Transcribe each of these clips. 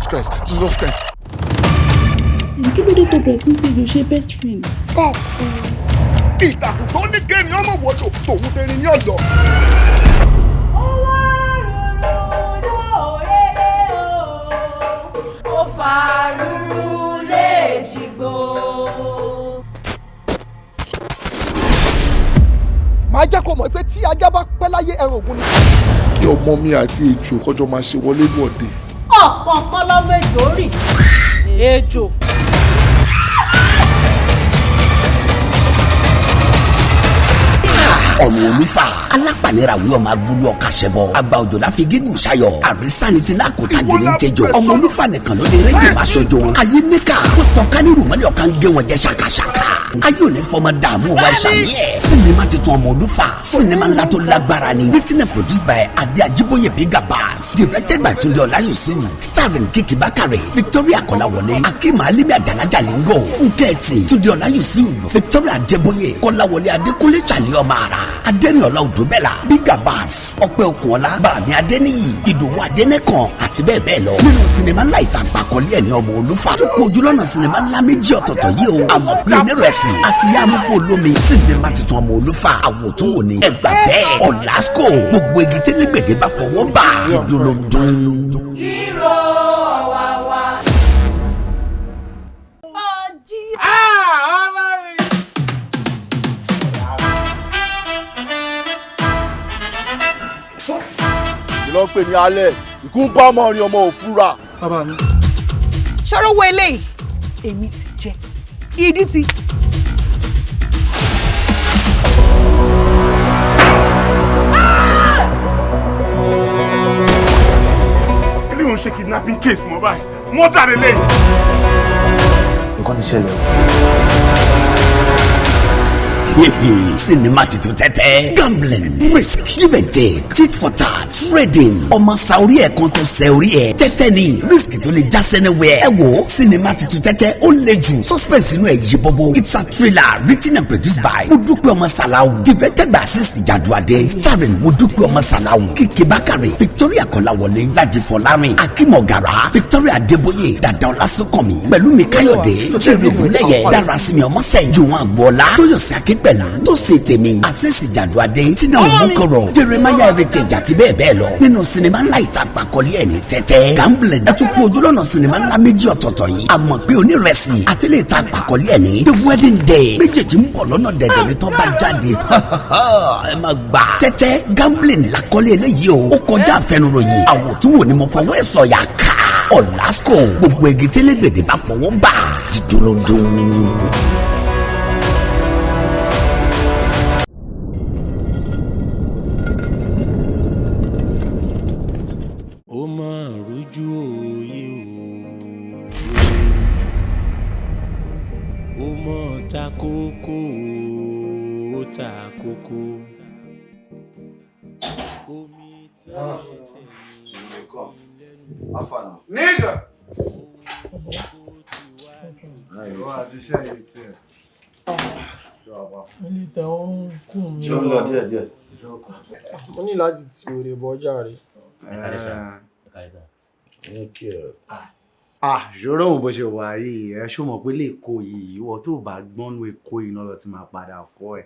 Christ, Jesus Christ. Kí ló dé tó bẹ̀rẹ̀ sí pé ṣe best friend? Bẹ́ẹ̀ni. Ìtàkùn tó ní kéènì ọmọ wọ̀ṣọ̀ tòun tẹ̀lé ní ọ̀dọ̀. Ó fàrúrú lè jìgbó. Màá jẹ́ kó mọ̀ pé tí ajá bá pẹ́ láyé ẹran ògùn ni. Kí ọmọ mi àti ejò kọjọ máa ṣe wọlé wọ̀de. Ọ̀kọ̀ọ̀kan lọ́mọ ejò rì. Ejò. ọmọ onífà alápàníràwí ọmọ agbólú ọkà ṣẹbọ àgbà òjò láfi gígùn ṣayọ àrísàní tí náà kò tagiri ń tẹjọ ọmọ onífà nìkan ló lè rẹjò máa ṣojo ayé mẹka kó tọka ní rùmọlẹ ọkà ń gé wọn jẹ ṣàkàṣàkà ayé ò ní fọmọ dààmú wa ṣàmì ẹ sinimá titun ọmọ olúfà sinimá ńlá tó lágbára ni written and produced by Ade Ajiboye Bigabas directed by Tunde Olayosun starring Kiki Bakare Victoria Kolawole Akim Alimi Ajanaja Lingo Funke Eti Tunde Olayosun Victoria Adeboye Kolawole Adekunle Chali Omara Adeniola Odubela Bigabas Ọpẹ́ Okunola Bàmí Adeniyi Ìdòwú Adẹnẹkan àti bẹ́ẹ̀ bẹ́ẹ̀ lọ nínú sinimá ńlá ìtàn àpàkọ́lé ẹni ọmọ olúfà tó kó ojúlọ́nà sinimá ńlá méjì ọ̀tọ̀ọ̀tọ̀ yìí o àmọ́ pé onírẹ̀sì àti yàmúfò olómi sinimá titun ọmọ olúfà àwòtúnwò ni ẹgbà bẹ́ẹ̀ ọ̀làsíkò gbogbo igi tí lẹ́gbẹ̀dẹ̀ bá fọwọ́ bá dídúró-dún. Hero ọ̀wàwà. Ọjí. ọmọ mi. Ìlọ́ pè ní alẹ́ ìkú bá ọmọ rin ọmọ òfúra. Bàbá mi. ṣọ́rọ́ wo eléyìí èmi ti jẹ ìdí ti. Ilé ìwọ̀n ṣe kidnapping case mọ́ báyìí. Mọ́tà lè lè. Nǹkan ti ṣẹlẹ̀ o. Sinimá titun tẹ́tẹ́ gambling risk give and take tit for tat trading ọmọ sa orí ẹ̀ kan tó sẹ orí ẹ̀ tẹ́tẹ́ ni risk tó lè já sẹ́nẹ̀wẹ̀ ẹ wo sinimá titun tẹ́tẹ́ ó le jù suspense inú ẹ̀ yí bọ́bọ́ it's a thriller written and produced by Modupe Ọmọ Salau directed by Asisi Jaduade starring Modupe Ọmọ Salau Kiki Bakare Victoria Kolawole Ladi Fọlárin Akim Ogara Victoria Adeboye Dada Ọlásùnkànmí Pẹ̀lúmi Káyọ̀dé Jerry Ogunlẹ́yẹ Darasimi Ọmọsẹ́yìn Jùwọ̀n Àgbọ̀ọ́lá Tóyọ̀sí Akínpẹ̀lú tó ṣe tèmi Asisi Jaduade Tina Omukoro Jeremiah Heritage àti bẹ́ẹ̀ bẹ́ẹ̀ lọ nínú sinimá ńlá ìtàn àpàkọ́lé ẹ̀ ní tẹ́tẹ́ gambling ẹ tún kó ojúlọ́nà sinimá ńlá méjì ọ̀tọ̀ọ̀tọ̀ yìí àmọ́ pé onírẹ̀sì àti ilé ìtàn àpàkọ́lé ẹ̀ ní the wedding day méjèèjì ń bọ̀ lọ́nà dẹ̀dẹ̀ ní tó bá jáde ẹ má gbà tẹ́tẹ́ gambling làkọ́lé eléyìí o ó kọjá àfẹnuròyìn àwòtúwò ni mo fọwọ́ ẹ̀ sọ̀yà ká ọ̀làsíkò gbogbo egi tẹ́lẹ̀gbẹ̀dẹ̀ bá fọwọ́ bá dídúró-dún. ó máa rújú òye ó mọ̀ ta kókó ó ta kókó omi tẹ́tẹ́ Nigga. Ilé tẹ ọrùn kùn mí. Ṣé ó ń lọ díẹ̀díẹ̀? Mo ní láti ti òrè bọ́jà rẹ̀. Ṣòro òun bó ṣe wà yìí ẹ ṣó mọ̀ pé lẹ́kọ̀ọ́ yìí ìwọ tó bá gbọ́nú èkó yìí náà lọ ti máa padà kọ́ ẹ̀.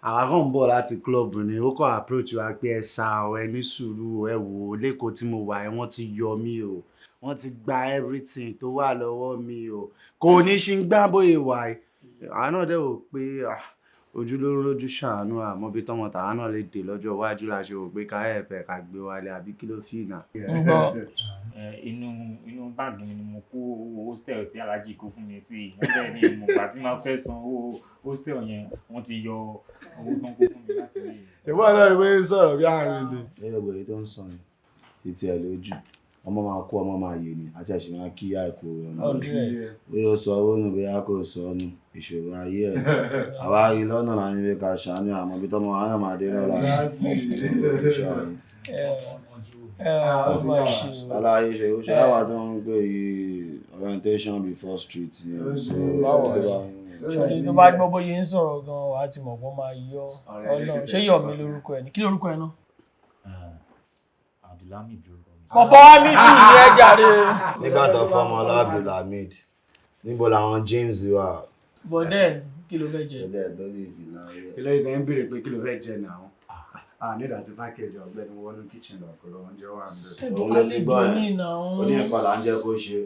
Àwa kàn ń bọ̀ láti club ni ó kọ́ approach wa pé ẹ sá ọ ẹ ní sùúrù ẹ wò ó lẹ́kọ̀ọ́ tí mo wà ẹ wọ́n ti yọ mí o wọ́n ti gba everything tó wà lọ́wọ́ mi o kò ní ṣe ń gbá bóyá wà ẹ̀. Àwa náà dẹ̀ wò pé ojúlówó lójú ṣàánú àmọ́ bí tọmọ tàwa náà lè dé lọ́jọ́ iwájú la ṣe wò pé ká ẹ̀fẹ̀ ká gbé wálé àbí kí ló fi nà. inú báàgì mi ni mo kó hostel tí alájí kó fún mi sí wọ́n bẹ́ẹ̀ ni mo gbà tí máa fẹ́ san owó hostel yẹn wọ́n ti yọ owó tán kó fún mi láti lè. Ìwọ́n náà ìwé sọ̀rọ̀ bí àárín ni. Ẹyọ gbèrè tó ń sọ ni títí ẹ lójú ọmọ máa kó ọmọ máa yè ni àti ẹ̀sìn máa kí àìkú ọ̀nà bí ó sọ owó nù bí a kò sọ ọ́ nù ìṣòro ayé ẹ̀ àwa rí lọ́nà láyé bí ká ṣàánú àmọ́ bí tọ́mọ wa náà máa dé lọ́la aláyé ṣe ó ṣe àwa tó ń gbé orientation before street ni ṣòdì tó bá gbọ́ bóyá ń sọ̀rọ̀ gan-an wàá ti mọ̀ pé máa yọ Ọlọ́run ṣé Yọ̀mí lórúkọ ẹ̀ ní kí lórúkọ ẹ̀ náà. Abdulhamid lórúkọ mi. Bàbá Hamid ni ẹ jàre. Nígbà tó fọmọ lọ Abdulhamid. Níbo làwọn James wà? But then, kí ló fẹ́ jẹ? Kí ló yẹ ń béèrè pé kí ló fẹ́ jẹ náà? Nígbà tí pákéjì ọ̀gbẹ́ni wọnú kitchen lọ kó lọ oúnjẹ wà ń bẹ̀. Òun ló ti gbọ́ ẹ̀. Ó Ó ní ẹ̀kọ́ là ń jẹ́ kó ṣe.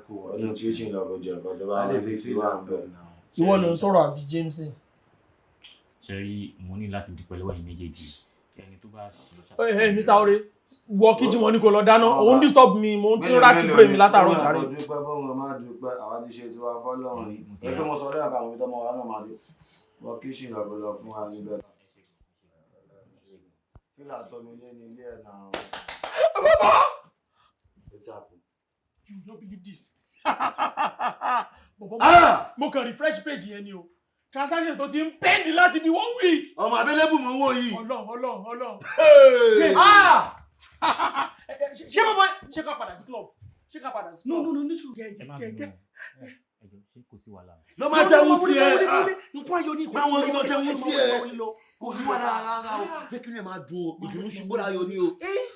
Wọnú kitchen lọ kó jẹ ẹ̀kọ́ tó bá wọnú tí wà ń bẹ̀. Ìwọ ló ń sọ̀rọ̀ àbí James? Ṣé rí mo ní láti dúpẹ́ lọ́wọ́ yín méjèèjì. Ẹni tó bá Hey, Mr. Ore, wọ kitchen wọn ní kó lọ dáná. Òun disturb mi, mo ń tí rákì pé mi látàárọ̀ jàre. Mo dúpẹ́ bọ́ọ̀run máa dúpẹ́, àwa ti ṣe tiwa fọ́lọ́run. Ẹgbẹ́ mo sọ lẹ́yìn àwọn ìtọ́mọ wa náà máa dé. Wọ kitchen lọ kó lọ fún wa níbẹ̀. Fílà tó mi lé ní ilé ẹ̀ náà. Bàbá! What's happened? You don't believe this. Bàbá mo kàn refresh page yẹn ni o. Transaction tó ti ń pẹ́ndì láti bí 1 week. Ọmọ available mo ń wò yìí. Ọlọ́run. Ṣé bàbá ṣé ká padà sí club? Ṣé ká padà sí club? No, ní sùúrù. ẹ má bínú. Ẹjọ́ ṣé kò sí wàhálà. Lọ máa jẹun tiẹ̀. Nǹkan ayọ̀ ní ìpínlẹ̀. Máwọn iná jẹun tiẹ̀. Kò ní wà rárá o. Jẹ́ kí ni ẹ máa dùn o. Ìdùnnú ṣubú láyọ̀ ní o.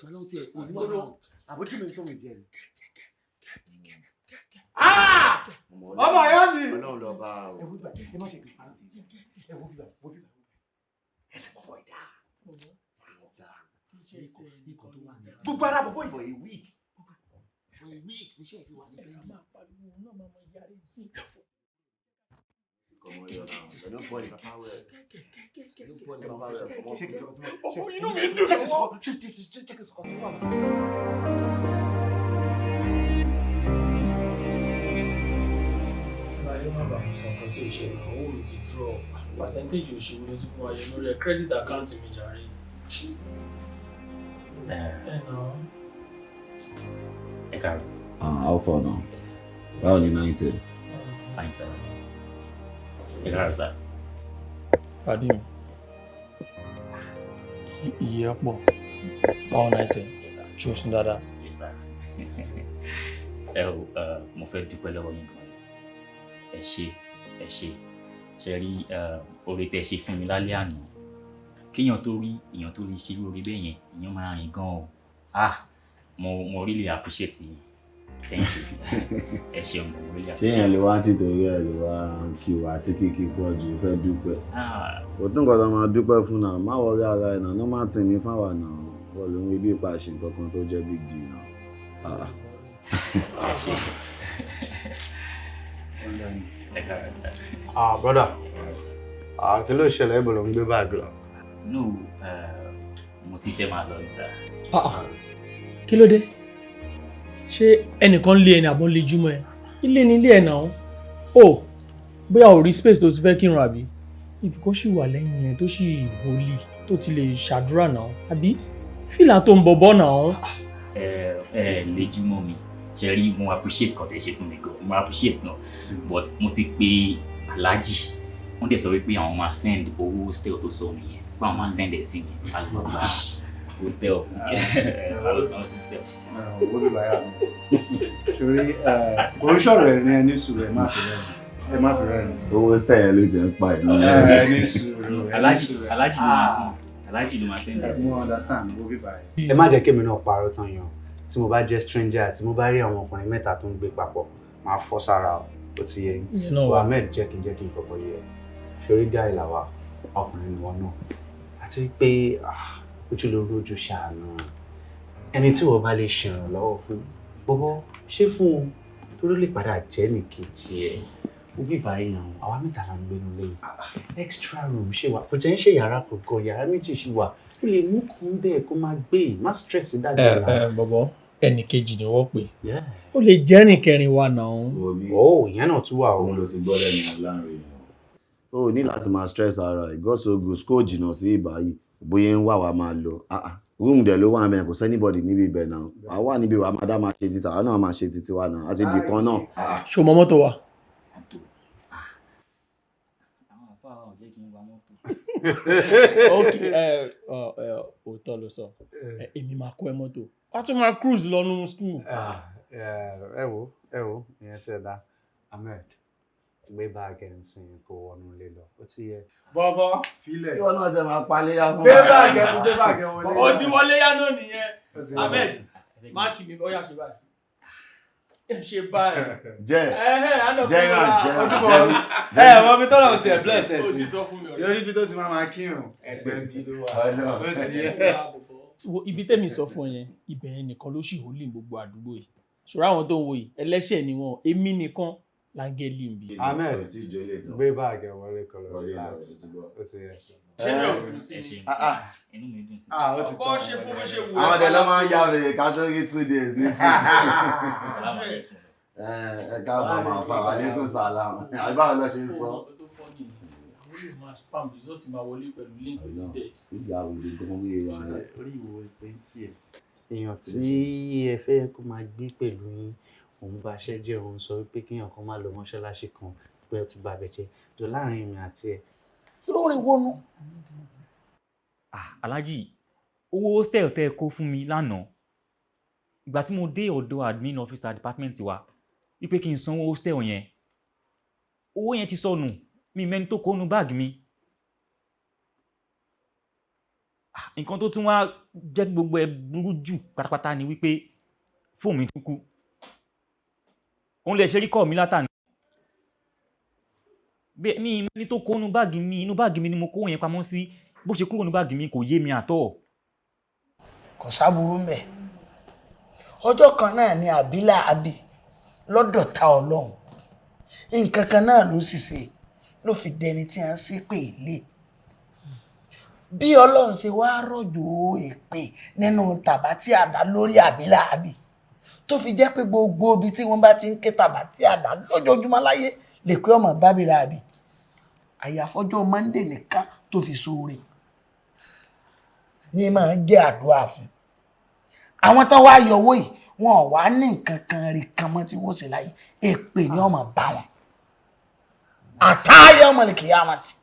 Màlúù tiẹ̀ kò ní wà rárá. Àbójú mi tó mi jẹ ni. Ọmọ ayọ̀ ni. Ọlọ́run lọ bá o. Ẹ má jẹ́ kí n pa. Ẹ wo bíbá. Ẹsẹ̀ pọ̀pọ̀ ìdá. Gbogbo ara bọ̀bọ̀ ìbọ̀ yìí weak. Iṣẹ́ ìfi wà ní bẹ́ẹ̀. Máa pariwo náà máa mọ ìyá rẹ̀ sí. Come on, you're down. But don't point the power. Don't point the power. Come on. Check this out. Oh, you know me. Check this out. Check this out. Báyọ̀ má bàa sọ nǹkan tí ò ṣe náà, owó mi ti draw. Percentage òṣèlú ló tún fún ayé lórí ẹ̀ credit account mi jàre. Ẹ káàárọ̀. How far now? Báwo ni 90? Fine, sir. Ẹ káàárọ̀, sir. Pàdé mi. Iye ọ̀pọ̀. Báwo 90? Ṣé o sùn dáadáa? Yes, sir. Mo fẹ́ dúpẹ́ lọ́wọ́ yín gan-an. Ẹ ṣé. Ṣé rí oore tẹ́ ṣe fún mi lálẹ́ àná. Kéèyàn tó rí ṣe oore bẹ́ẹ̀ yẹn, èèyàn máa rìn gan-an o. Mo really appreciate you. Thank you. Ẹ ṣeun, mo really appreciate. Ṣé èèyàn lè wá títorí ẹ̀ lè wá kí wa tí kìkì pọ̀ jù fẹ́ dúpẹ́? Kò tún nǹkan tó máa dúpẹ́ fún náà, má wọrí ara ẹ̀ náà, normal thing ní fáwa náà. Bọ́ọ̀lù ń rí bí ipa ṣe nǹkan kan tó jẹ́ big deal náà. Ẹ ṣé. Brother. Kí ló ṣẹlẹ̀ ibo ló ń gbé báàgì lọ? No, mo ti fẹ́ máa lọ ní sá. Kí ló dé? Ṣé ẹnìkan lé ẹni àbọ̀ lè jùmọ̀ ẹ? Ilé ni ilé ẹ̀ náà. Bóyá ò rí space tó ti fẹ́ kírun àbí? Ibi kó sì wà lẹ́yìn ẹ̀ tó sì wòlíì tó ti lè ṣàdúrà náà. Àbí fìlà tó ń bọ̀bọ̀ náà. Lè jùmọ̀ mi. Ṣé rí mo appreciate kan tẹ́ ṣe fún mi gan. Mo appreciate náà. But mo ti pe Alhaji. Wọ́n dẹ̀ sọ wípé àwọn máa send owó hostel tó sọ mi yẹn. Pé àwọn máa send ẹ̀ sí mi. Alùpàá hostel. Alùpàá hostel. Owó bí báyà mi. Ṣorí oríṣọ̀rọ̀ ẹ̀ ní ẹni sùúrù ẹ̀ má fi rẹ́rìn. Owó hostel yẹn ló ti ń pa ìlú. Ẹni sùúrù. Alhaji ló máa sùn. Alhaji ló máa send ẹ̀ sí mi. Mo understand owó bí báyà. Ẹ má jẹ́ kémi náà parọ́ tán yan. Tí mo bá jẹ́ stranger, tí mo bá rí àwọn ọkùnrin mẹ́ta tó ń gbé papọ̀, máa fọ́ sára ó ti yẹ yín. Ahmed jẹ́ kí n kọ́kọ́ yẹ. Ṣorí guy làwa, ọkùnrin ni wọ́n náà. Àti pé ojúlówó ojú ṣàánú. Ẹni tí wọ́n bá lè ṣèrànlọ́wọ́ fún, bọ́bọ́ ṣé fún un tó lè padà jẹ́ nìkejì ẹ̀. Ó bí báyìí náà, àwa mẹ́ta la ń gbénu lẹ́yìn. Extra room ṣe wà, kò tẹ́ ń ṣe yàrá kọ̀ọ̀kan, yàrá méjì ṣì wà. Ó lè mú kan bẹ́ẹ̀ kó máa gbé, má stress dájú náà. Bọ̀bọ̀ ẹnì kejì ni wọ́n pè. Ó lè jẹ́ ẹnì kẹrin wa náà. Ìyẹn náà tún wà. Òun ló ti gbọ́ lẹ́nu láàrin. O ní láti máa stress ara ẹ̀, gọ́sọ̀gù school jìnnà sí ìbáyìí, bóyá ń wà wá máa lọ. Room dẹ̀ ló wà mẹ́rin, kò sẹ́nibọ̀dì níbi ibẹ̀ náà. Àwa níbi wa máa dá máa ṣe títà, àwa náà máa ṣe títí wa náà, àti dìkan náà. Ṣé o mọ mọ́tò wa? Àwọn àpá àwọn jẹ́ kí n wa mọ́tò. Òótọ́ ló sọ. Èmi máa kọ́ ẹ mọ́tò. A tún máa cruise lọ́nu school. Ẹ wo ìyẹn tí ẹ dá Ahmed gbé báàgì ẹ̀ ń sìn kó wọnú ilé lọ ó ti yẹ. bọ́bọ́ filẹ̀. Ìwọ náà tẹ máa paléyà fún gbé báàgì ẹ̀ wọlé. ó ti wọlé yá náà nìyẹn Ahmed máàkì mi bóyá ṣe báyìí ṣe báyìí. jẹ́ wọ́n fi tọ́lọ̀ tiẹ̀ bless ẹ̀ o ti sí sọ fún mi ọ̀rẹ́. lórí ibi tó ti máa kírun ẹgbẹ́ bí ló wà. ó ti yẹ. ibi tẹ́mi sọ fún ọ yẹn ibẹ̀ yẹn nìkan ló sì hólì gbogbo àdúgbò yìí ṣòro àwọn tó ń wo yìí ẹlẹ́ṣẹ̀ ni wọn èmi nìkan láńgẹ́lì ń bí. Ahmed gbé báàgì ẹ̀ wọlé kan lọ relax ó ti yẹ. ṣé mi ò dùn sí i. inú mi dùn sí i. ọkọ ṣe fún mi ṣe wù ẹ́. àwọn ọdẹ ló máa ń yá wèrè ká tó rí 2 days nísìnyí. ẹ káàbọ̀ máa fà wà lẹ́kùn sàlámù àbáwọ̀ lọ ṣe sọ. spam result máa wọlé pẹ̀lú link to dead. ìyá wèrè gan wí wa ẹ. orí ìwò ìpè tí ẹ èèyàn tí ẹ fẹ́ kó máa gbé pẹ̀lú yín òun bá ṣẹ́ jẹ́ òun sọ wípé kéèyàn kan máa lọ mọ́ṣáláṣí kan pé ó ti bá bẹ̀ jẹ́ tó láàrin èmi àti ẹ. kí ló rìn wọnú. Alhaji owó hostel tẹ́ ẹ kó fún mi lánàá ìgbà tí mo dé ọ̀dọ̀ admin officer department wa wípé kí n sanwó hostel yẹn owó yẹn ti sọnù mi mẹ́ni tó kó nu báàgì mi. nǹkan tó tún wá jẹ́ gbogbo ẹ burú jù pátápátá ni wípé fóònù mi tún kú òun lè ṣe rí kọ́ mi látàní. mi mẹ́ni tó kó nu báàgì mi inú báàgì mi ni mo kó yẹn pamọ́ sí bó ṣe kúrò nu báàgì mi kò yé mi àtọ́. kò sáburú mẹ́ ọjọ́ kan náà ni àbílà àbí lọ́dọ̀ ta ọlọ́run nǹkan kan náà ló sì ṣe ló fi dẹni tí a ń ṣépè lé bí ọlọ́run ṣe wá rọ̀jò èpè nínú tàbá tí àdá lórí àbílà àbí tó fi jẹ́ pé gbogbo ibi tí wọ́n bá ti ń ké tàbá tí àdá lójoojúmọ́ láyé lè pé ọmọ bábìlà àbí àyàfọ́jọ́ Monday nìkan tó fi sóore ní máa jẹ́ àdúrà fún àwọn tó wá yọ owó yìí wọn ò wá ní nǹkan kan rí kan mọ́ tí wọ́n ṣe láyé èpè ni ọmọ bá wọn àtàyè ọmọ lè kìí àwọn tí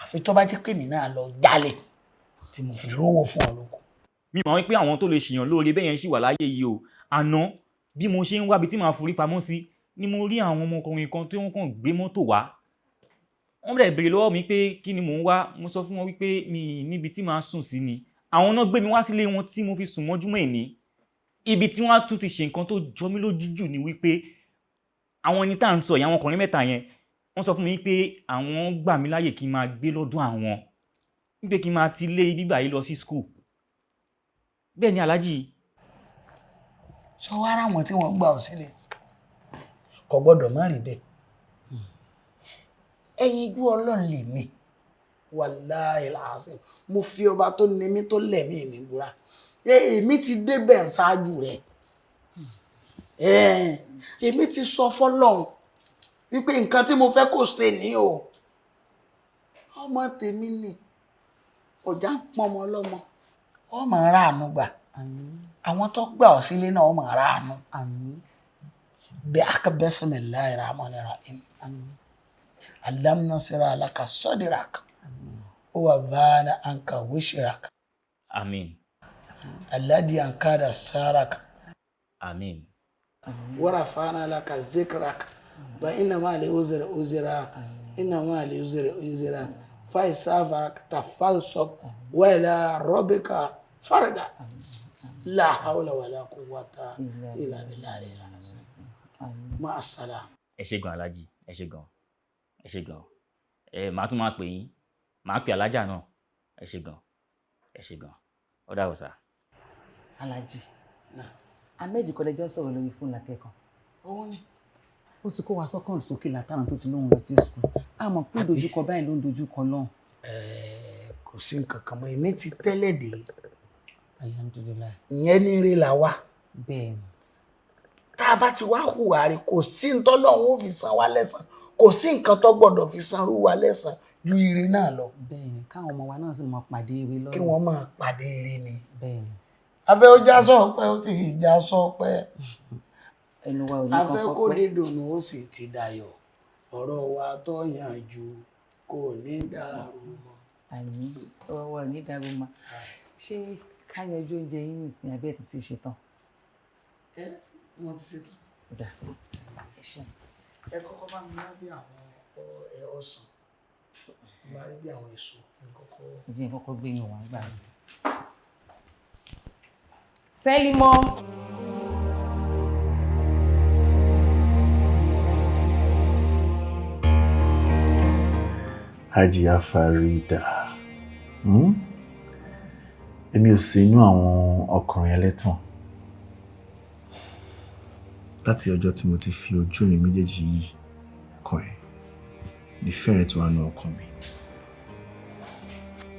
àfi tó bá jẹ́ pé mi náà lọ jalè tí mo fi lówó fún ọ lóko. mi mọ̀ wípé àwọn tó lè ṣèyàn lóore bẹ́ẹ̀ yẹn ṣì wà láyé yìí o àná bí mo ṣe ń wábi tí màá forí pamọ́ sí ni mo rí àwọn ọmọkùnrin kan tí wọ́n kàn gbé mọ́tò wá wọ́n bẹ̀rẹ̀ béèrè lọ́wọ́ mi pé kí ni mò ń wá mo sọ fún wọn wípé mi níbi tí màá sùn sí ni àwọn náà gbé mi wá sílé wọn tí mo fi sùn mọ́júmọ́ ìní ibi tí wọ́n tún ti ṣe nǹkan tó jọ mí lójú jù ni wípé àwọn ẹni tá à ń sọ ìyá àwọn ọkùnrin mẹ́ta yẹn wọ́n sọ fún mi pé àwọn gbà mí láyè kí n máa gbé lọ́dún àwọn wípé kí n máa ti lé bíbà yìí lọ sí school bẹ́ẹ̀ ni Alhaji. sọ wá ara wọn tí wọ́n gbà ọ sílẹ̀ kò gbọ́dọ̀ má rí bẹ́ẹ̀ ẹ̀yin ijú Ọlọ́run lè mí wàláhì làásìn mo fi ọba tó ní mí tó lẹ̀mí mi búra èmi ti débẹ̀ ṣáájú rẹ̀ èmi ti sọ fọ́lọ́run wípé nǹkan tí mo fẹ́ kó ṣe ní o ọmọ tèmi ni ọjà ń pọn ọmọ ọlọ́mọ ọmọ ara àánú gbà àwọn tó gbà ọ sílé náà ọmọ ara àánú bí bismillahir rahmanir rahim alam nasira laka sadrak wa wadhana anka wishrak amin alladhi ankada sarak amin wa rafa'na laka zikrak ba inna ma li uzra inna ma li uzra fa isafak tafalsab wa ila rabbika farga la hawla wala quwwata illa billahi al-azim ma assalam. ẹ ṣé gan Alhaji ẹ ṣé gan ẹ ṣé gan màá tún máa pè yín màá pè alájà náà ẹ ṣé gan ó dàbọ̀ sá. Alhaji Ahmed kọ́lẹ́jọ́ sọ̀rọ̀ lórí fóònù akẹ́kọ̀ọ́ òun ni ó sì kó wa sọ́kàn sókè látàrà tó ti lóhun lọ sí sùkúl àmọ́ pé dojúkọ báyìí ló ń dojúkọ náà. kò sí nǹkan kan mọ́ èmi ti tẹ́lẹ̀ dé alhamdulilayi ìyẹn ní rí la wá bẹ́ẹ̀ ni tá a bá ti wá hùwà rí kò sí ń tọ́lọ́run ó fi san wá lẹ́san kò sí nǹkan tó gbọ́dọ̀ fi san rú wa lẹ́san ju ire náà lọ. bẹ́ẹ̀ ni káwọn ọmọ wa náà sì máa pàdé ire lọ́rùn. kí wọ́n máa pàdé ire ni. bẹ́ẹ̀ ni. afẹ́ ó já sọ́ọ̀pẹ́ ó ti já sọ́ọ̀pẹ́. ẹnu wa ò ní kan fọ́pẹ́. afẹ́ kó dídùn ó sì ti dayọ̀ ọ̀rọ̀ wa tó yànjú kò ní dàrú mọ́. àmì ọwọ́ wa ò ní dàrú mọ́ ṣé ká yanjú oúnjẹ yín nìsín abẹ́ ti ṣetán. wọ́n ti ṣetán. ọ̀dà ẹ ṣeun ẹ kọ́kọ́ bá mi wá bí àwọn ọsàn bá rí bí àwọn èso Jẹ́ kọ́kọ́ gbé yín wá gbà mí. Sẹ́límọ́. Hajiya Farida. Èmi ò sí inú àwọn ọkùnrin ẹlẹ́tàn. Láti ọjọ́ tí mo ti fi ojú mi méjèèjì yìí kàn ẹ́, ìfẹ́ rẹ̀ tó wà ní ọkàn mi.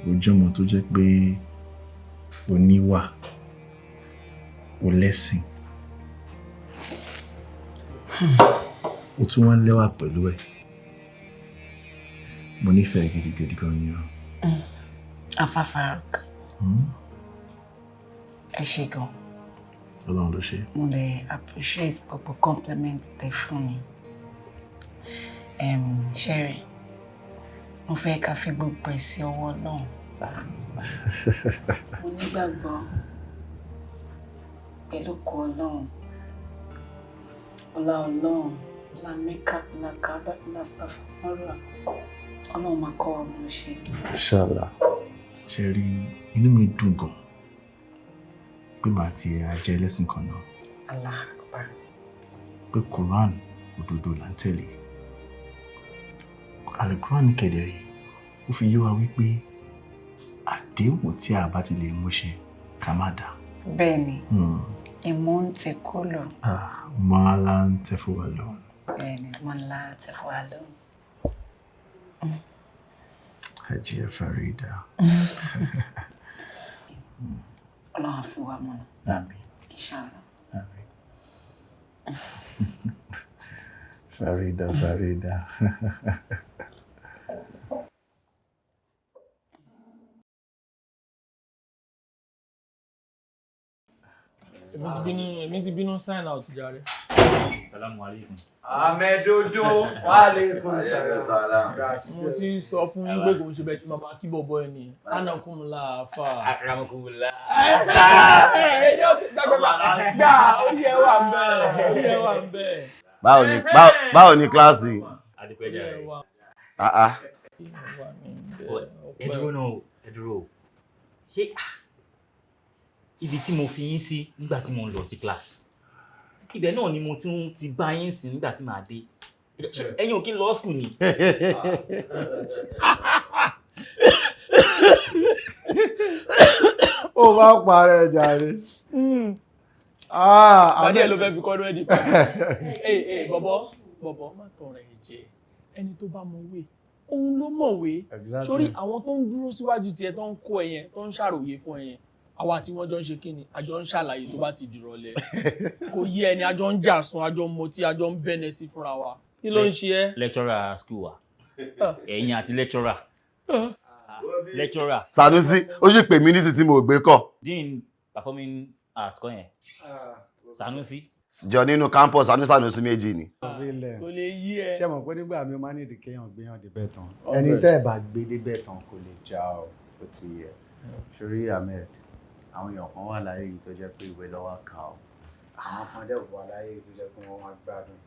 Ó jẹ́ ọmọ tó jẹ́ pé ó níwà, ó lẹ́sìn. Ó tún wá lẹ́wà pẹ̀lú ẹ̀. Mo nífẹ̀ẹ́ gidigidi gan ni o. Afafarak. Ẹ ṣé gan. Ọlọ́run ló ṣe. Mo lè appreciate gbogbo compliment tẹ́ fún mi. Sherry, mo fẹ́ ká fi gbogbo ẹ̀ sí ọwọ́ Ọlọ́run. Mo nígbàgbọ́ pẹ̀lú kọ Ọlọ́run. Ọlá Ọlọ́run, ọlá Mẹ́kà, ọlá Káàbà, ọlá Sáfà, Márùwà. Ọlọ́run máa kọ́ ọmọ ṣe. Inshallah. Sherry, inú mi dùn gan pé màá ti ajẹ́ ẹlẹ́sìn kan náà. Allah Akbar. Pé Quran òdodo là ń tẹ̀lé. Al-Quran kedere ó fi yé wa wípé àdéhùn tí a bá ti lè múṣẹ ká má dá. Bẹ́ẹ̀ni, ìmọ̀ ń tẹ kó lọ. Máa la ń tẹ fún wa lọ. Bẹ́ẹ̀ni, mo ń la tẹ fún wa lọ. Hajiya Farida. Ọlọ́run fún wa mọ́nà. Àmín. Inshallah. Àmín. Farida. Èmi ti bínú sign out jàre. Salamu alaikum. Amedodo. Wa alaikum salam. Mo ti sọ fún yín pé kò ń ṣe bẹ́ẹ̀ tí màmá kí bọ̀bọ̀ ẹ̀ ní. Anakumula afa. Akramakumullah. Orí ẹ wà ń bẹ̀. Báwo ni kíláàsì? Adeboye jàre. Ẹ dúró. Ṣé ibi tí mo fi yín sí nígbà tí mo ń lọ sí kíláàsì, ibẹ̀ náà ni mo ti bá yín sí nígbà tí màá dé. Ẹ̀yin ò kí ń lọ school ni. Ó bá parẹ́ jàre. Bàdí ẹ̀ ló fẹ́ fi kọ́ lórí ẹ̀dìpá. Bọ̀bọ̀ má tọrọ ẹ̀ jẹ. Ẹni tó bá mọ̀wé, òun ló mọ̀wé. Sórí àwọn tó ń dúró síwájú tiẹ̀ tó ń kó ẹyẹn, tó ń ṣàròyé fún ẹyẹn. Àwa tí wọ́n jọ ń ṣe kíni, àjọ ń ṣàlàyé tó bá ti dìrọ̀lẹ́. Kò yé ẹni, àjọ ń jà sùn, àjọ ń mọtí, àjọ ń bẹ́nẹ̀ sí fúnra wa. Kí ló ń ṣe ẹ́? Lecturer school wa. Ẹ̀yin àti lecturer. Lecturer. Sanusi, ó sì pè mí nísìsiyìí tí mo gbé kọ̀. Dean performing arts kọ́ yẹn. Sanusi. Jọ nínú campus, Sanusi méjì ni. Kò lè yí ẹ. Ṣé mọ̀ pé nígbà mi ó máa ní ìdíkéyàn gbéyàn débẹ̀ tán. Ẹni tẹ́ ẹ̀ bá gbé débẹ̀ tán kò lè já ọ, ó ti yẹ. Ṣorí Ahmed, àwọn èèyàn kan wà láyé yìí tó jẹ́ pé ìwé lọ́wọ́ kà ó. Àwọn kan dẹ̀ wà láyé yìí tó jẹ́ pé wọ́n wá gbádùn.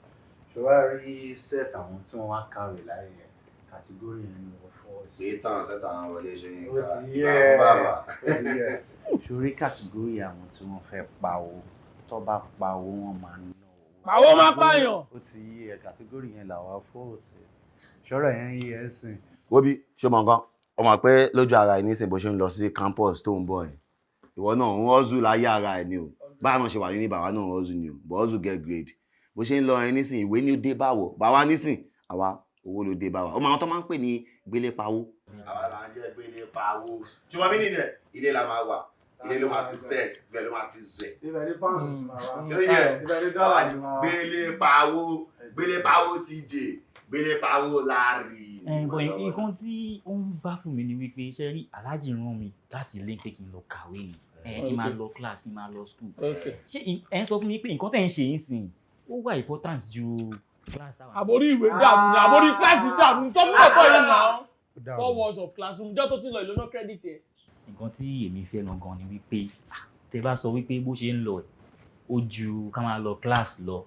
Ṣọwá rí set àwọn tí wọ́n wá kàwé láyé yẹn, kàtígórì yẹn ni wọ́n fọ́ sí. Gbé tán set àwọn wọlé ṣe ní Ó ti yẹ. Ṣorí kàtígórì àwọn tí wọ́n fẹ́ pawó, tó bá pawó wọn máa ń ná owó. Pawó máa pààyàn. Ó ti yẹ kàtígórì yẹn làwa fọ́ sí. Ṣọ́rọ̀ yẹn yí ẹ sìn. Wóbi, ṣé mọ̀ nǹkan? Ó mọ̀ pé lójú ara ẹ̀ nísìnyí bó ṣe ń lọ sí campus tó ń bọ̀ ẹ̀. Ìwọ náà ń hustle láyé ara ẹ̀ ni o. Báwa náà ṣe wà ní bàbá náà ń hustle ni o. But hustle get grade. Bó ṣe ń lọ ẹ nísìnyí ìwé ni ó dé báwọ̀. Bàwa nísìnyí àwa owó ló dé báwa. Ó máa tó máa ń pè ní gbélé pawó. Àwa là ń jẹ́ gbélé pawó. Ṣùgbọ́n mí nìyẹn, ilé la máa wà. Ilé ló máa ti set, ibẹ̀ ló máa ti zẹ̀. Ibẹ̀ ní pounds ti máa wá. Ibẹ̀ ní dọ́là ti máa wá. Gbélé pawó TJ, gbélé pawó láàrin. Nǹkan tí ó ń bá fún mi ni wípé ṣe rí aláàjì rán mi láti ilé pé kí n lọ kàwé ni. Kí n máa lọ class, kí n máa lọ school. Ṣé ẹ ń sọ fún mi pé nǹkan tẹ̀ ń ṣe yín sìn ó wà important ju class táwọn. Àbórí ìwé dàrú ni, àbórí class dàrú ni, sọ́kùn ọ̀pọ̀ yẹn náà. 4 walls of classroom, jọ́ tó ti lọ ìlú náà credit ẹ̀. Nǹkan tí èmi fẹ́ gangan ni wípé tẹ bá sọ wípé bó ṣe ń lọ ó ju ká máa lọ class lọ.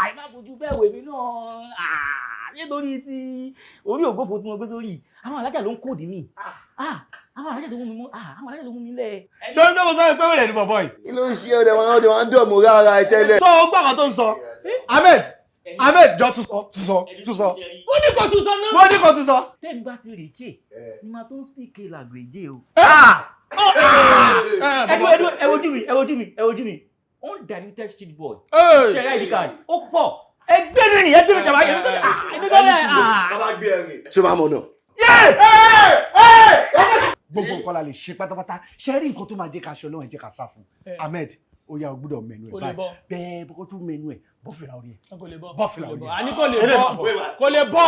Ẹ má bó fojú bẹ́ẹ̀ wèmí náà nítorí tí orí ògbófo tí mo gbé sórí àwọn alájà ló ń kóòdì mí àwọn alájà ló mú mi mú àwọn alájà ló mú mi lẹ̀. ṣé ó ń dọ́gbọ́n sọ́yìn pé wẹ́rẹ̀ ní bọ̀bọ̀ yìí. kí ló ń ṣe ọdẹ wọn dọ̀mù rárá ẹ tẹ́lẹ̀. sọ ó gbà kan tó ń sọ Ahmed jọ tún sọ. ó ní kò tún sọ náà. wọ́n ní kò tún sọ. tẹ́mi bá ti rè ché ni màá tó ń speak language o. ẹ wojú mi undiluted street boy ṣe id card ó pọ̀ ẹgbẹ́ mi nìyẹn gbé mi jàmbá yẹn ẹgbẹ́ mi. ṣé máa mọ̀ náà. gbogbo nǹkan la lè ṣe pátápátá ṣe rí nǹkan tó máa jẹ́ ká aṣọ náà ẹ jẹ́ ká sá fún Ahmed ó yá o gbọ́dọ̀ mẹ́nu ẹ̀ báyìí bẹ́ẹ̀ bó tún mẹ́nu ẹ̀ bọ́ fìlà orí ẹ̀ bọ́ fìlà orí ẹ̀. àní kò lè bọ́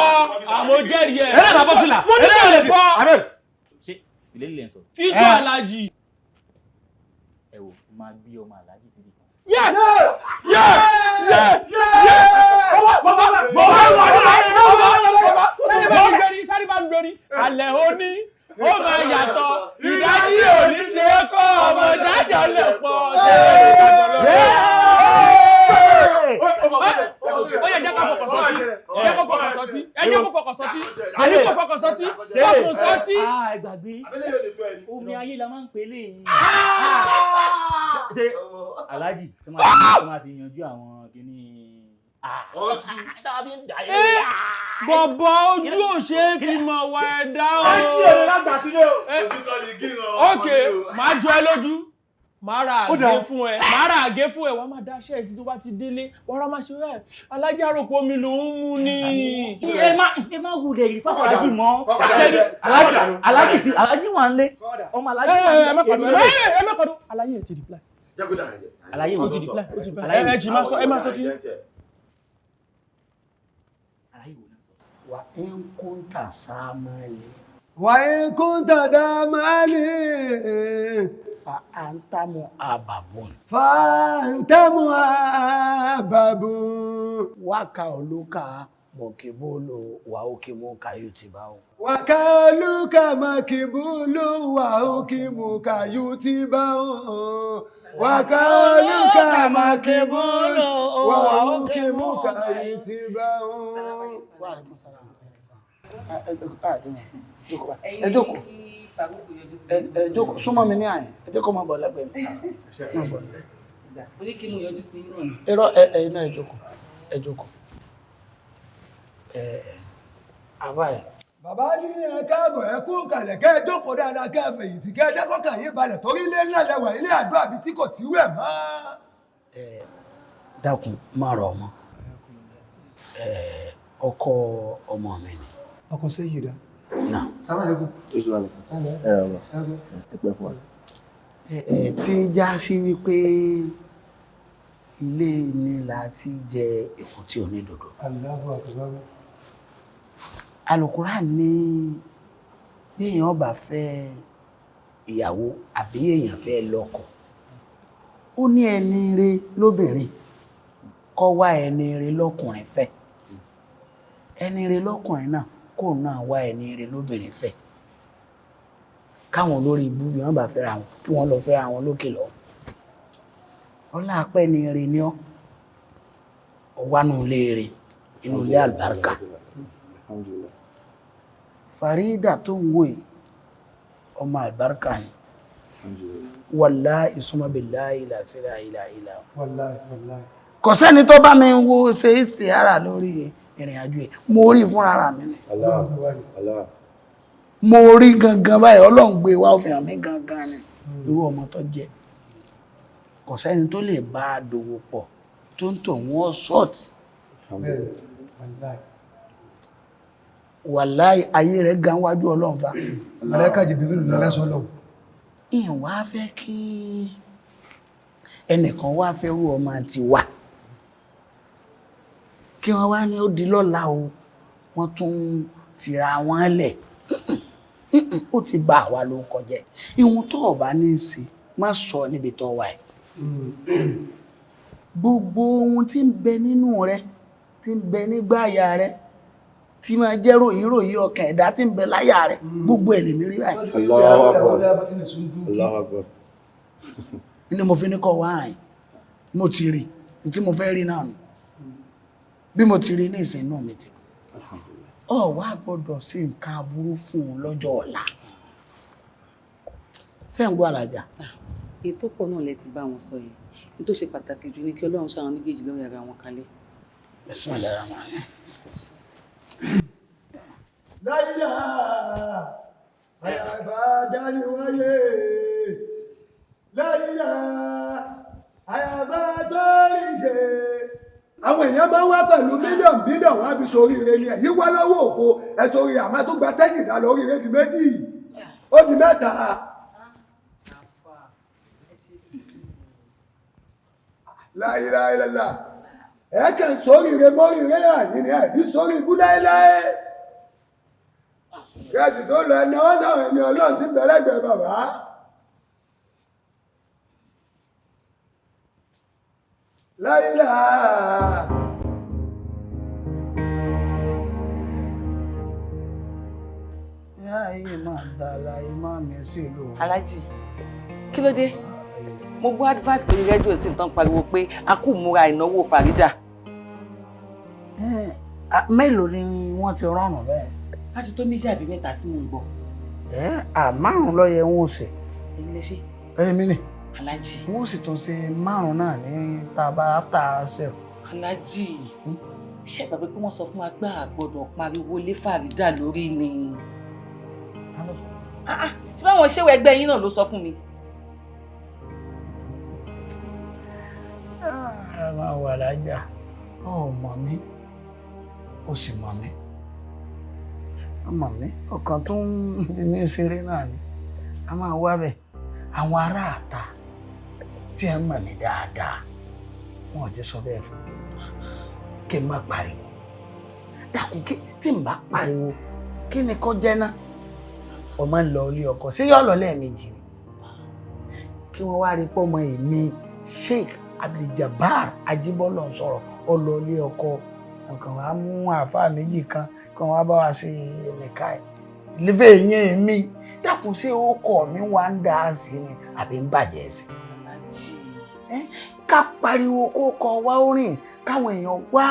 àmọ́ jẹ́rìí ẹ̀. ẹ̀rẹ́ bá bọ́ fìlà mo ní kò lè bọ́. ṣé ilé ilé ń sọ. fíjọ alájì. ẹ wò máa gbé ọmọ alájì síbi kan. sáré bá ń gbórí alẹ́ òní ó máa yàtọ̀ ìdájí òní ṣe é kọ́ ọmọ ìdájọ́ lè pọ̀ ó yẹ jẹ́ ká fọkàn sọ́tí ẹni kò fọkàn sọ́tí fọkàn sọ́tí. ẹ gbàgbé omi ayé la máa ń pè léyìn. ṣe aláàjì tó máa ti yanjú àwọn kìíní. bọ̀bọ̀ ojú òṣè fi mọ̀ wà ẹ̀dá o. ẹ ṣí èrè lágbà sílé o. ok máa jọ ẹ lójú máa ra àgé fún ẹ wàá máa dá ṣẹ́ ẹ̀sìn tó bá ti délé wàá rà máa ṣe rẹ̀ alájàròpọ̀ mi ló ń mú ni. ẹ má wulẹ̀ yìí fásitì mọ́ alájì wà ń lé ọmọ alájì wà ń lé. ẹ mẹ́kọ̀ọ́dún aláyé ti reply. aláyé ó ti reply ẹ jì máa sọ ẹ máa sọ ti. wà ń kúntà sáàmàlì. wà ń kúntà dámàlì. fa'antamu ababun. fa'antamu ababun. waka oluka mokibulu wa okimuka yutibao. waka oluka mokibulu wa okimuka yutibao. waka oluka mokibulu wa okimuka yutibao. ẹ jókòó ẹ jókòó súnmọ́ mi ní àyìn ẹ jẹ́ kó máa bọ̀ lẹ́gbẹ̀ẹ́ mi. ó ní kí mo yọjú sí irú ọ̀nà. irọ́ ẹ̀yin náà ẹ jókòó àbáyé. bàbá ní ẹ káàbọ̀ ẹ kú kàlẹ̀ kẹ́ ẹ jókòó dáadáa kẹ́ ẹ fẹ̀yìntì kẹ́ ẹ dẹ́kọ̀ọ́kà yín balẹ̀ torí ilé ńlá lẹ́wà ilé àdúrà bíi tí kò sí wẹ̀ mọ́. dákun má rọ ọmọ ọkọ ọmọ mi ni. ọkọ sẹ́yìn dá. náà. sábàlẹ́kùn. tí já sí wípé ilé ni láti jẹ èkó tí ò ní dòdò. Allahu Akbar. Al-Qur'an ní bí èèyàn bá fẹ́ ìyàwó àbí èèyàn fẹ́ lọ́kọ ó ní ẹni rere lóbìnrin kó wá ẹni rere lọ́kùnrin fẹ́ ẹni rere lọ́kùnrin náà kó náà wá ẹni rere lóbìnrin fẹ́ káwọn olórí ibú bí wọ́n bá fẹ́ra wọn kí wọ́n lọ fẹ́ra wọn lókè lọ ọlá apẹ́ ni rere ní ọwánú ilé rere inú ilé àlùbáríkà Farida tó ń wò yìí ọmọ àlùbáríkà ni wallahi summa billahi la ilaha illa wallahi kò sẹ́ni tó bá mi wo ṣe istihara lórí ìrìn àjò ẹ̀ mo rí fúnra mi ni mo rí gangan báyìí Ọlọ́run gbé wá fi hàn mí gangan ni irú ọmọ tó jẹ́ kò sẹ́ni tó lè bá a dòwò pọ̀ tó ń tọ̀ wọ́n ṣọ́ọ̀tì wàláì ayé rẹ̀ gan wájú Ọlọ́run fa màláíkà Jibril lọ rẹ́sọ́ lọ ìyàn wá fẹ́ kí ẹnìkan wá fẹ́ rú ọmọ ti wà kí wọ́n wá ní ó di lọ́la o wọ́n tún fìra wọn lẹ̀ ó ti bá àwa ló kọjẹ́ ìwọ̀n tó ọ̀bá ní í ṣe má sọ níbi tó wà ẹ̀ gbogbo ohun tí ń bẹ nínú rẹ tí ń bẹ nígbàyà rẹ tí máa jẹ́ ròyìn ọkàn ẹ̀dá tí ń bẹ láyà rẹ gbogbo ẹ̀ lèmi rí báyìí. Allahu Akbar. ní mo fi ní kọ́ wá àyìn mo ti rí ní tí mo fẹ́ rí náà nù bí mo ti rí ní ìsìn náà mi ti ọ wá gbọ́dọ̀ sí nǹkan aburú fún un lọ́jọ́ ọ̀la ṣé ń gbọ́ alájà. ètò pọ̀ náà lẹ ti bá wọn sọ yìí ní tó ṣe pàtàkì jù ní kí Ọlọ́run ṣàwọn méjèèjì lórí ara wọn kalẹ̀. ẹ̀sùn ìlera máa ń. láyìlá àyàbá dání wáyé láyìlá àyàbá tó rí ṣe. àwọn èèyàn máa ń wá pẹ̀lú mílíọ̀nù bílíọ̀nù wá fi sórí ire ni ẹ̀yìn wá lọ́wọ́ òfo ẹ̀ sórí àmọ́ tó gba sẹ́yìn dá lórí ire di méjì ó di mẹ́ta. láyìláyìlá ẹ̀ kàn sórí ire mórí ire àyìn ni ẹ̀ bí sórí ibú láéláé. kẹ́sì tó lọ ẹni ọwọ́ sáwọn ẹni ọlọ́run ti bẹ̀rẹ̀gbẹ̀ bàbá. láyìlá. ìyá yìí máa da láyé máa mi sí ìlú. Aláàjì kí ló dé mo gbọ́ advert lórí rédíò tí nǹkan pariwo pé a kò múra ìnáwó Farida. mélòó ni wọ́n ti rọrùn bẹ́ẹ̀. láti tó méjì àbí mẹ́ta sí mò ń gbọ́. márùn-ún ló yẹ wọn ò ṣe. èyí lè ṣe. èmi ni. Aláàjì. wọn ò sì tún ṣe márùn-ún náà ní taba after self. Aláàjì ṣé ìgbàgbé pé wọ́n sọ fún wa pé a gbọ́dọ̀ pariwo lé Farida lórí ni. ṣé báwọn ṣéwọ ẹgbẹ́ yín náà ló sọ fún mi. ẹ máa wà lájà ó mọ̀ mí ó sì mọ̀ mí ọmọ mi ọkàn tó ń bí mi ṣeré náà ni a máa wá bẹ̀ àwọn aráàta tí ẹ mọ̀ mí dáadáa wọn ò jẹ́ sọ bẹ́ẹ̀ fún kí n má pariwo dákun tí n bá pariwo kí ni kò jẹ́ náà ọmọ ń lọ ilé ọkọ sí yọ lọ lẹ́ẹ̀mejì ni kí wọ́n wá rí pọ́ ọmọ èmi sheik Abdul-Jabbar Ajíbọ́lọ̀ sọ̀rọ̀ ọ lọ ilé ọkọ nǹkan wàá mú àáfàá méjì kan kan wá bá wa ṣe ẹnìka ẹ lẹfẹ yẹn mi dákun ṣé ọkọ mi wá ń dá sí ni àbí ń bàjẹ́ sí. ká pariwo kó kọ wá orin káwọn èèyàn wá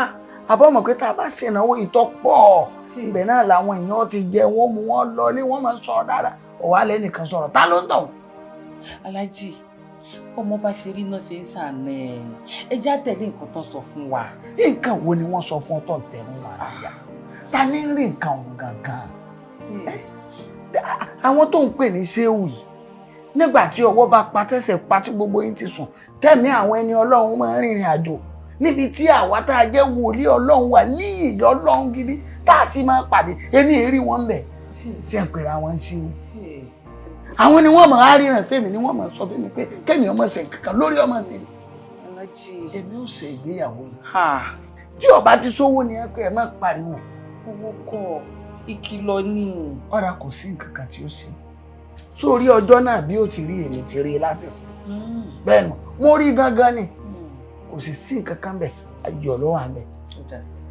àbọ̀mọ̀ pé tá a bá ṣènáwó ìtọ́pọ̀ ibẹ̀ náà làwọn èèyàn ti jẹ wọ́n mú wọn lọ ní wọ́n máa sọ̀rọ̀ dáadáa ọ̀wá lẹ́nìkan sọ̀rọ̀ ta ló ń tọ̀. Aláàjì ọmọ bá ṣe rí náà ṣe ń ṣàánú ẹ já tẹ̀lé nǹkan tó sọ fún wa. nǹkan wo ni wọ́n sọ fún ọ tó ń tẹ̀rù wà láyà ta ní rí nǹkan òun gangan àwọn tó ń pè ní ṣéwù yìí nígbà tí ọwọ́ bá pa tẹ́sẹ̀ pa tí gbogbo yín ti sùn tẹ̀mí àwọn ẹni ọlọ́run máa ń rìnrìn àjò níbi tí àwa tá a jẹ́ wòlíì ọlọ́run wà ní ìjọ ọlọ́run gidi tá a ti máa pàdé èmi èrí wọn ń bẹ̀ tí ẹ̀ ń pèrè àwọn ṣéwù àwọn ni wọ́n máa ríran fèmí ni wọ́n máa sọ fèmí pé kémi ọmọ ṣe kankan lórí ọmọ tèmi èmi ò ṣe ìgbéyàwó yìí tí ọba ti sówó ni ẹ pé ẹ má pariwo owó kọ ìkìlọ̀ ni ọ̀rá kò sí nǹkan kan tí ó sí sórí ọjọ́ náà bí ó ti rí èmi ti rí láti sìn bẹ́ẹ̀ nù mo rí gangan ni kò sì sí nǹkan kan bẹ̀ ayọ̀ ló wà bẹ̀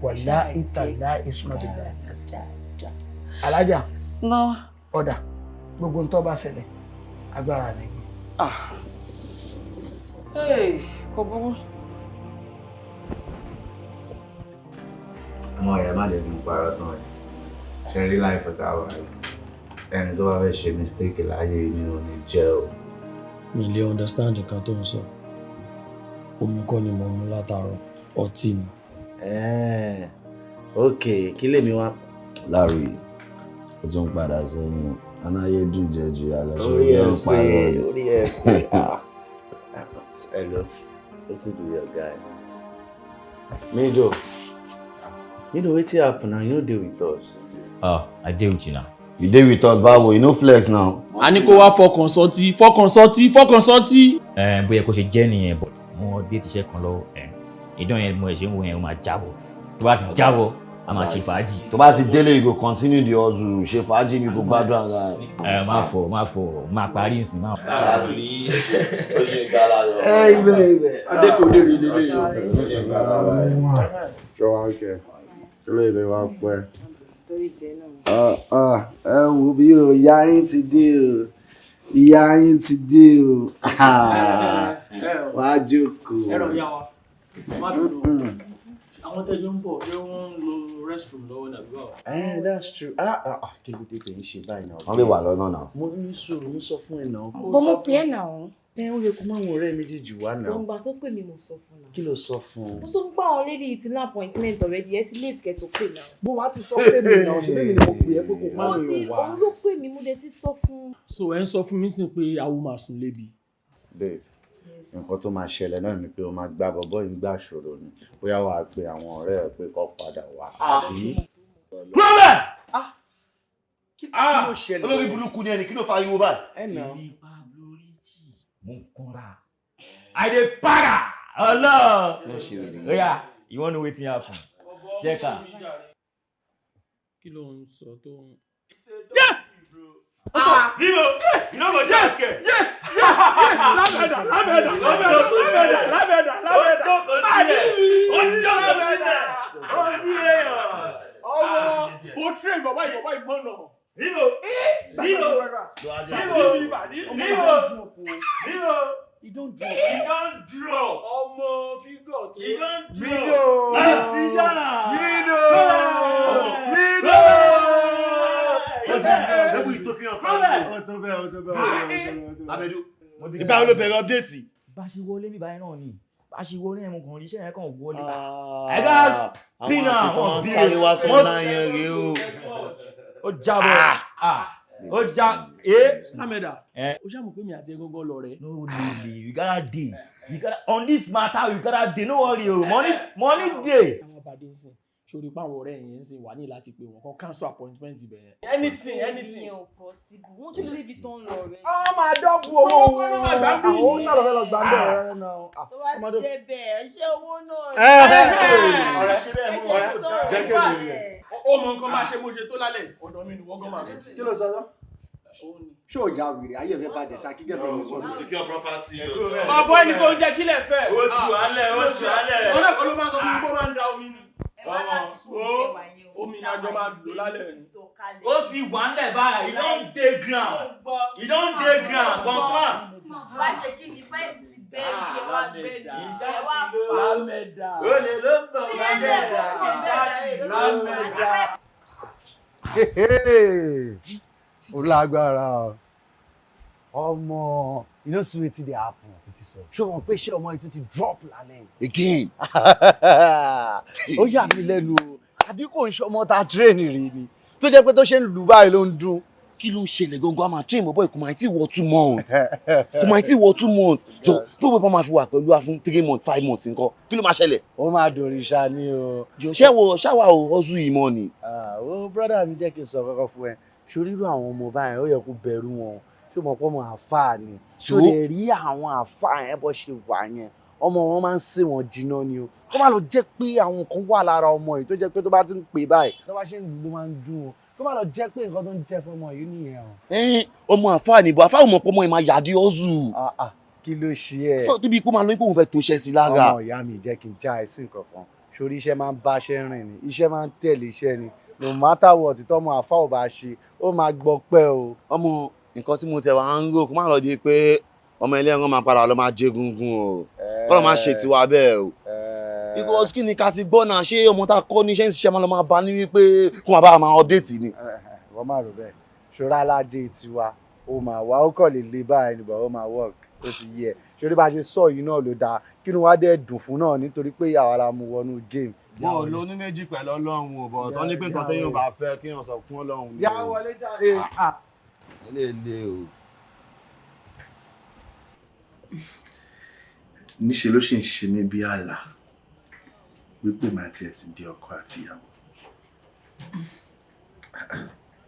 wàlá ìtàlá ìsúná bíbẹ̀ alájà ọ̀dà gbogbo ntọ́ bá ṣẹlẹ̀ agbára mi gbé. kò burú. ọmọ ìyá má lè fi parọ́ tán ẹ̀ ṣe rí láìpẹ́ tá a wà yìí ẹni tó bá fẹ́ ṣe mistake láyé nínú ní jẹ́ o. mi lè understand nǹkan tó ń sọ omi kọ́ ni mo mú látàárọ̀ ọtí mi. ok kí lèmi wá. Larry ó tún padà sẹ́yìn anáyé dùn jẹ́ ju àlọ́ orí ẹ̀ pé orí ẹ̀ pé hello wetin do your guy. Mido, wetin happen now? You no dey with us. I dey with you now. You dey with us báwo? You no flex now. a ní kó wá fọkàn sọtí. bóyá kó ṣe jẹ́ nìyẹn but mo dé tíṣẹ́ kan lọ ìdán yẹn mo ṣe ń wo yẹn ó máa jábọ̀ tó bá ti jábọ̀ a máa ṣe fàájì. tó bá ti délé you go continue the hustle ṣe fàájì mi kò gbádùn ara ẹ. má fọ máa parí ìsìn máa. ó ṣe gbára lọ. ibẹ̀ adékòdé rí nílé yìí. ṣọwọ́ kẹ ilé ìdè wa pẹ́. ẹ wo bí o ìyá yín ti dé o ìyá yín ti dé o wàá jókòó. àwọn tẹ́jọ́ ń bọ̀ ṣé wọ́n ń lo restroom lọ́wọ́ nàbí báwo. That's true. Kí ló dé tẹ̀ ń ṣe báyìí náà? Wọ́n lè wà lọ́nà náà. Mo ní sùúrù, mo sọ fún ẹ náà. Bó mo pè é náà. Ó yẹ kó má wọn ọ̀rẹ́ méjèèjì wá náà. Òǹgbà tó pè mí mo sọ fún náà. Kí ló sọ fún un? Mo sọ fún pé àwọn lady yìí ti ní appointment already, ẹ ti late kẹ́ tó pè náà. Bó wá ti sọ pé mi náà, ṣe bẹ́ẹ̀ ni mo pè é pé kò má mi wá. Òun ló pè mí, mo dẹ̀ ti sọ fún. So ẹ ń sọ fún mi sí pé awo máa sùn lébi. Babe, nǹkan tó máa ṣẹlẹ̀ náà ni pé o máa gbá bọ̀bọ́ yìí gbà ṣòro ni. Bóyá wàá pe àwọn ọ̀rẹ́ ẹ pé kó padà wá. Kúrọ́bẹ̀! Kí ló ṣẹlẹ̀? Olórí burúkú ni ẹni kí ló fa ariwo báyìí? Ẹ nà. Mo ń kunra. I dey para. Allah. Oya, you wan know wetin happen? Check am. Kí ló ń sọ tó ń. Vivo! You no go shout ke? Lábẹ́dà. Mo train bàbá ìmọ̀nà. Vivo! He don't drop. Ọmọ fígọ̀ tó. He don drop. Ìgbà wo ló bẹ̀rẹ̀ update? Bá ṣe wọlé mi báyìí náà ni. Bá ṣe wọlé ẹ̀mú kan iṣẹ́ yẹn kàn wọlé bá. Ẹ̀gá spinner wọn bí sáré wá sọ náà yẹn rèé o. Ó jábọ̀. Ó já Lámẹ́dà. Ó ṣàmù pé mi àti egungun lọ rẹ̀. No really, we gotta dey. On this matter we gotta dey. No worry o. Money dey. Àwọn àbàdé ń sìn. Ṣorí pé àwọn ọ̀rẹ́ yẹn ń sìn wà ní láti pé wọn kan cancel appointment ibẹ̀. Anything. Ìyẹn ò possible. Wọ́n tún lébi tó ń lọ rẹ̀. Ó máa dọ́gbù owó wọn. Àwọn sọ̀rọ̀ fẹ́ lọ gbà ń bẹ̀rẹ̀ náà. Tó bá ti ṣe bẹ́ẹ̀, ṣé owó náà. Ọ̀rẹ́ ṣe bẹ́ẹ̀ mú ọ̀rẹ́. Jẹ́ kí èmi rẹ̀. Ó mọ nǹkan máa ṣe bó ṣe tó lálẹ́. Ọ̀dọ̀ mi ni wọ́n gan máa sùn. Kí ló sọ lọ? Ṣé ò ya wèrè ayé fẹ́ bàjẹ́ ṣákí gẹ́gẹ́ bí sọ. Secure property. Ọ̀bọ ẹni kò ń jẹ́ kílẹ̀ fẹ́. Ó tù álẹ̀. Ọ̀rẹ́ kan ló máa sọ fún mi pé ó máa ń da omi ni. Omi ni àjọ máa lò lálẹ́ ni. Ó ti wà ńlẹ̀ báyìí. He don dey ground. Confirm. Bá ṣe kí ni báyìí ti bẹ́ẹ̀ bí ẹ wá gbé ní. Iṣẹ́ Ẹ wá ti lọ. fọ́. Lámẹ́dà. Olè ló ń bọ̀ Lámẹ́dà. Ó lágbára ọmọ, you know see wetin dey happen. Ṣé o mọ̀ pé ṣé ọmọ yìí tún ti drop lálẹ́ Again. Ó yà mí lẹ́nu o, àbí kò ń ṣe ọmọ ta train rí ni tó jẹ́ pé tó ṣe ń lù báyìí ló ń dún. Kí ló ṣẹlẹ̀ gangan? A máa train bọ̀bọ̀ ìkùnmọ̀ àìtí wọ 2 months. Kùnmọ̀ àìtí wọ 2 months. Jọ tó gbé pọ́n máa fi wà pẹ̀lú wa fún 3 months 5 months nǹkan. Kí ló máa ṣẹlẹ̀? Ó máa dòrìṣà ni o. Jọ ṣáwà ò hustle yìí mọ́ ni. Ó brọ́dà mi jẹ́ kí n sọ kọ́kọ́ fún ẹ. Ṣorírú àwọn ọmọ báyìí ó yẹ kó bẹ̀rù wọn. Ṣé o mọ̀ pé ọmọ àfáà ni? Tó lè rí àwọn àfáà yẹn bó ṣe wà yẹn. Ọmọ wọn máa ń sè wọ́n jiná ni o. Kó má lọ jẹ́ pé àwọn kan wà lára ọmọ yìí tó jẹ́ pé tó bá ti ń pè báyìí tó bá ṣe ń lù ló máa ń dún o. Kó má lọ jẹ́ pé nǹkan tó ń jẹ́ fún ọmọ yìí nìyẹn o. Ọmọ àfáà nìbò àfáà ò mọ̀ pé ọmọ yìí máa yàdí hustle. Kí ló ṣe ẹ? Fọ́ tóbi pé máa lóyún pé òun fẹ́ tó ṣẹ́ sí lára. Ọmọ ìyá mi jẹ́ kí n já ẹ̀sìn kankan. Ṣorí iṣẹ́ máa ń báṣẹ́ rìn ni, iṣẹ́ máa ń tẹ̀lé iṣẹ́ ni. No matter what tọ́mọ àfáà ò bá ṣe, ó máa gbọ́ pẹ́ o. Ọmọ nǹkan tí mo tẹ̀ wá ń rò kó má lọ di pé ọmọ ilé ẹran máa padà lọ máa jẹ gungun o. Kọ́lọ́ máa ṣe tiwa bẹ́ẹ̀ o. Because kí ni ká ti gbọ́ náà, ṣé ọmọ tá a kọ́ ní iṣẹ́ ìṣiṣẹ́ máa lọ máa bá ní wípé kó máa bá a máa update ni. Wọ́n máa rò bẹ́ẹ̀. Ṣọ́ra alájẹ tiwa, ó máa wá, ó kọ̀ lè le báyìí nígbà ó máa work, ó ti yẹ. Ṣorí bá ṣe sọ yìí náà ló dáa, kí ni wọ́n á dẹ̀ dùn fún náà nítorí pé àwa la mú wọnú game. Wọ́n ò lóní méjì pẹ̀lú Ọlọ́run o, bọ̀ tọ́ ní pé nǹkan téèyàn bá fẹ́ kéèyàn sọ fún Ọlọ́run. Já wọlé jáde. Lé o. Níṣe ló ṣì ń ṣe mí bí àlá wípé màá tiẹ̀ ti di ọkọ àti ìyàwó.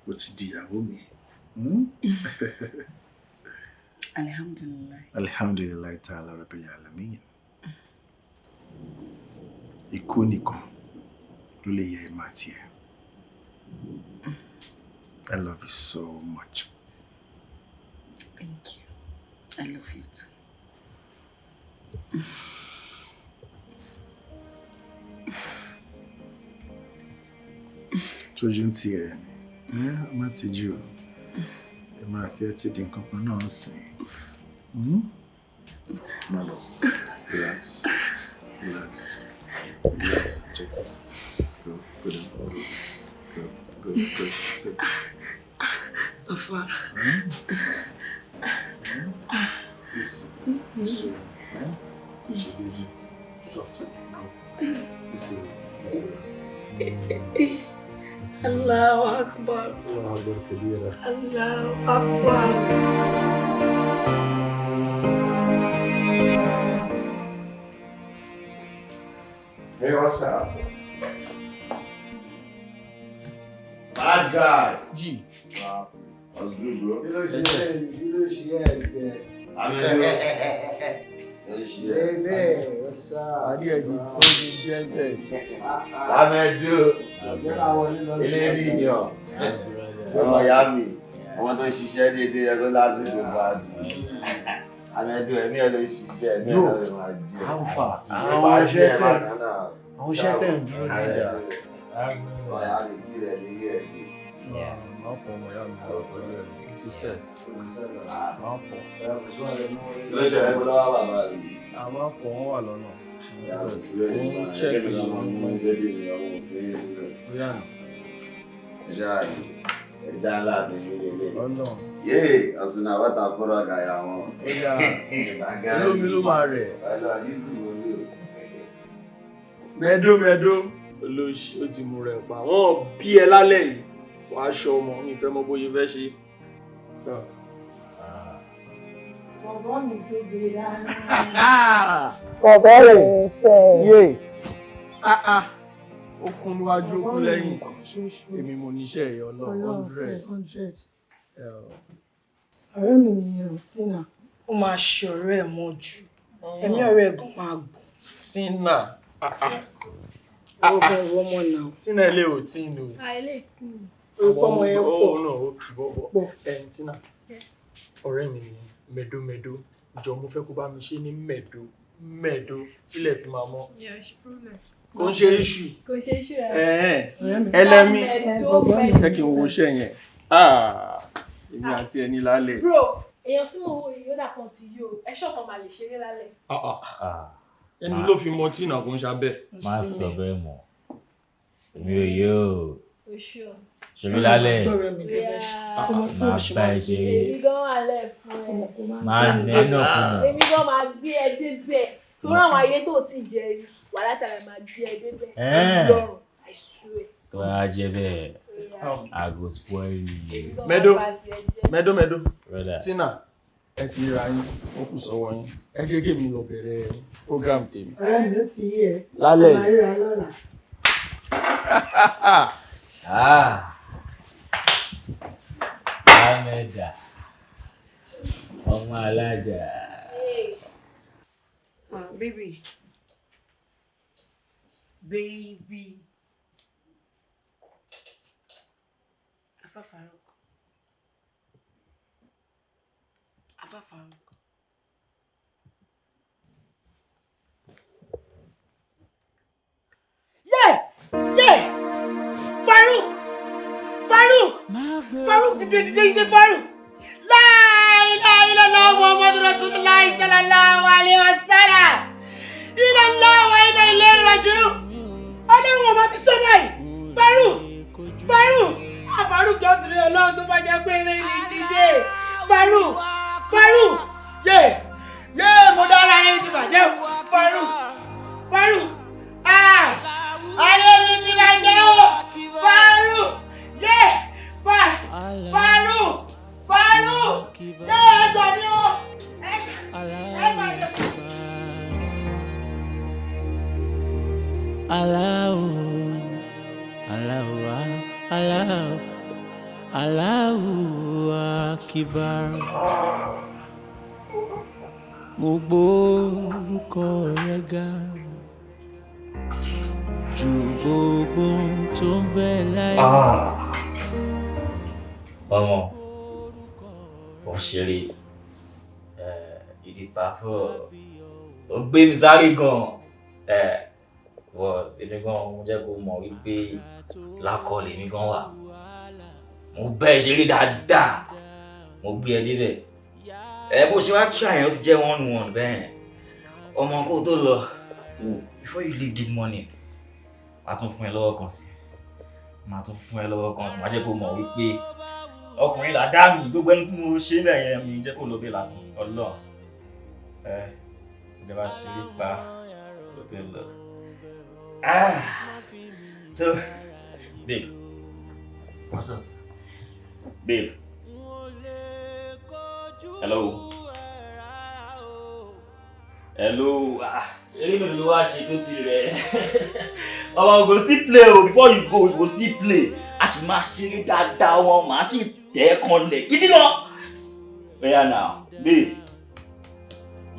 Ó ti di ìyàwó mi. Alhamdulillah. Alhamdulillah ta'ala rabbil alamin. Ikú nìkan ló lè yẹ ìmọ̀ àti ẹ̀. I love you so much. Thank you. I love you too. Tójú ń tiẹ̀ ni, má tijú o. Ẹ máa tiẹ̀ ti di nǹkan kan náà sìn. Má lọ, relax. Good. Sit. Afa. Listen. Soft. Listen. Allahu Akbar. Allahu Akbar kabira. Allahu Akbar. Hey, what's up? Bad guy. G. What's good, bro? You know she had. Baby, what's up? Ọmọ ìyá mi, ọmọ tó ń ṣiṣẹ́ déédéé ẹgbẹ́ lásìkò báàdì. Àmẹ́dù ẹ̀mí ẹ̀ ló ń ṣiṣẹ́ ẹ̀mí ẹ̀ ló máa jẹ. Àwọn iṣẹ́ tẹ̀ ń dúró nígbà. Ọmọ ìyá mi kí rẹ̀ ní rí ẹ̀ ní. Máa fọ ọmọ ìyá mi lọ pẹ̀lú ẹ̀ ti set. Máa fọ. Ló ṣe ẹgbẹ́ lọ́wọ́ bàbá rẹ̀. Máa fọ wọn wà lọ́nà. Òun check ìyá ẹja ńlá mi ní ilé. Yéè, ọ̀sìn náà wọ́n ta kúrò gàyà wọn. Olómi ló máa rẹ̀. Ọlọ́ yìí sì wọlé o. Mẹ́dó olóṣì ó ti mú rẹ̀ pa. Wọ́n bí ẹ lálẹ́ yìí. Wàá ṣọ ọmọ mi fẹ́ mọ bóyá fẹ́ ṣe. Bọ̀bọ̀ mi tó gbé rárá. Bọ̀bọ̀ rẹ̀ fẹ́. Yé. Ó kún níwájú ó kún lẹ́yìn. Èmi mo níṣẹ́ ẹ̀yọ́ náà 100. Ọ̀rẹ́ mi nìyẹn Sínà. Ó máa ṣe ọ̀rẹ́ ẹ̀ mọ́ jù. Ẹ̀mí ọ̀rẹ́ ẹ̀ gan máa gbọ̀n. Sínà. Ó bẹ̀rù ọmọ náà. Sínà ilé ò tí ń lò. Ilé tí ń. Orúkọ ọmọ yẹn pọ̀. Ó náà ó kì bọ́bọ̀. Ẹ̀yin Sínà. Ọ̀rẹ́ mi ni mẹ́dó. Jọ mo fẹ́ kó bá mi ṣe ní mẹ́dó tílẹ̀ fi máa mọ́. Kò ń ṣe iṣu. Rẹ̀. Ẹlẹ́mí. Jẹ́ kí n wo iṣẹ́ yẹn. Èmi àti ẹni lálẹ́. Bro, èèyàn tí mo wo yìí ó dà kan ti yóò. Ẹ ṣọ̀kan máa lè ṣeré lálẹ́. Ẹni ló fi mọ tí ìnà kò ń ṣabẹ́. Má sọ bẹ́ẹ̀ mọ́. Èmi ò yóò. Oṣù ọ̀. Ṣèmi lálẹ́. Máa bá ẹ ṣe. Èmi gan wà lẹ̀ fún ẹ. Máa nẹ́nà kùnà. Èmi gan máa gbé ẹ débẹ̀. Tó rán àwọn ayé tó ti jẹ rí. Wà látara máa gbé ẹ débẹ̀. Lọ́rùn, I swear. Tó bá jẹ́ bẹ́ẹ̀, I go spoil you. Mẹ́dó. Brother. Tina, ẹ ti ra yín, ó kù sọ́wọ́ yín. Ẹ jẹ́ kí mi lọ bẹ̀rẹ̀ program tèmi. Ọ̀rẹ́ mi ó ti yé ẹ. Lálẹ́. Máa ríra lọ́la. Ahmeda. Ọmọ alájà. Baby. Afa Farouk. Yeah! Farouk, dìde Farouk. La ilaha illallah Muhammadur Rasulullah sallallahu alaihi wasallam. Illallah wa inna ilayhi raji'un. Ọlọ́run ọba ti sọ báyìí. Farouk. Farouk jọ tìrì Ọlọ́run tó bá jẹ́ pé eré ní dídé. Farouk. Yé, mo dára ayé ti bàjẹ́ o. Farouk. Ayé mi ti bàjẹ́ o. Farouk. Yé, Farouk. Yé, ẹgbà mi o. Ẹgbà mi o. Allahu Akbar. Mo gbórúkọ rẹ̀ ga ju gbogbo tó ń bẹ láyé. Ọmọ, ó ṣeré ìdí pàfọ́, ó gbé mi sáré gan-an. Èmi gan-an mo jẹ́ kó mọ̀ wípé lákọ̀ọ́ lèmi gan wà. Mo bẹ́ ẹ ṣeré dáadáa, mo gbé ẹ débẹ̀. Bó ṣe wá try yẹn ó ti jẹ́ 1-1 bẹ́ẹ̀. Ọmọ kó tó lọ, before you leave this morning, màá tún fún ẹ lọ́wọ́ kan sí. Màá tún fún ẹ lọ́wọ́ kan sí. Màá jẹ́ kó mọ̀ wípé ọkùnrin là dá mi. Gbogbo ẹni tí mo ṣe bẹ́ẹ̀ yẹn mi jẹ́ kó lọ bẹ́ẹ̀ lásán. Ọlọ́run. Ìjọba ṣe é pa lókè lọ. So, babe. What's up? Babe. Hello. Hello. Eré mi ló wá ṣe tó ti rẹ̀. Ọmọ go still play o. Before you go, you go still play. A sì máa ṣeré dáadáa wọn, màá sì tẹ̀ ẹ́ kanlẹ̀. Gidi gan. Oya now, babe.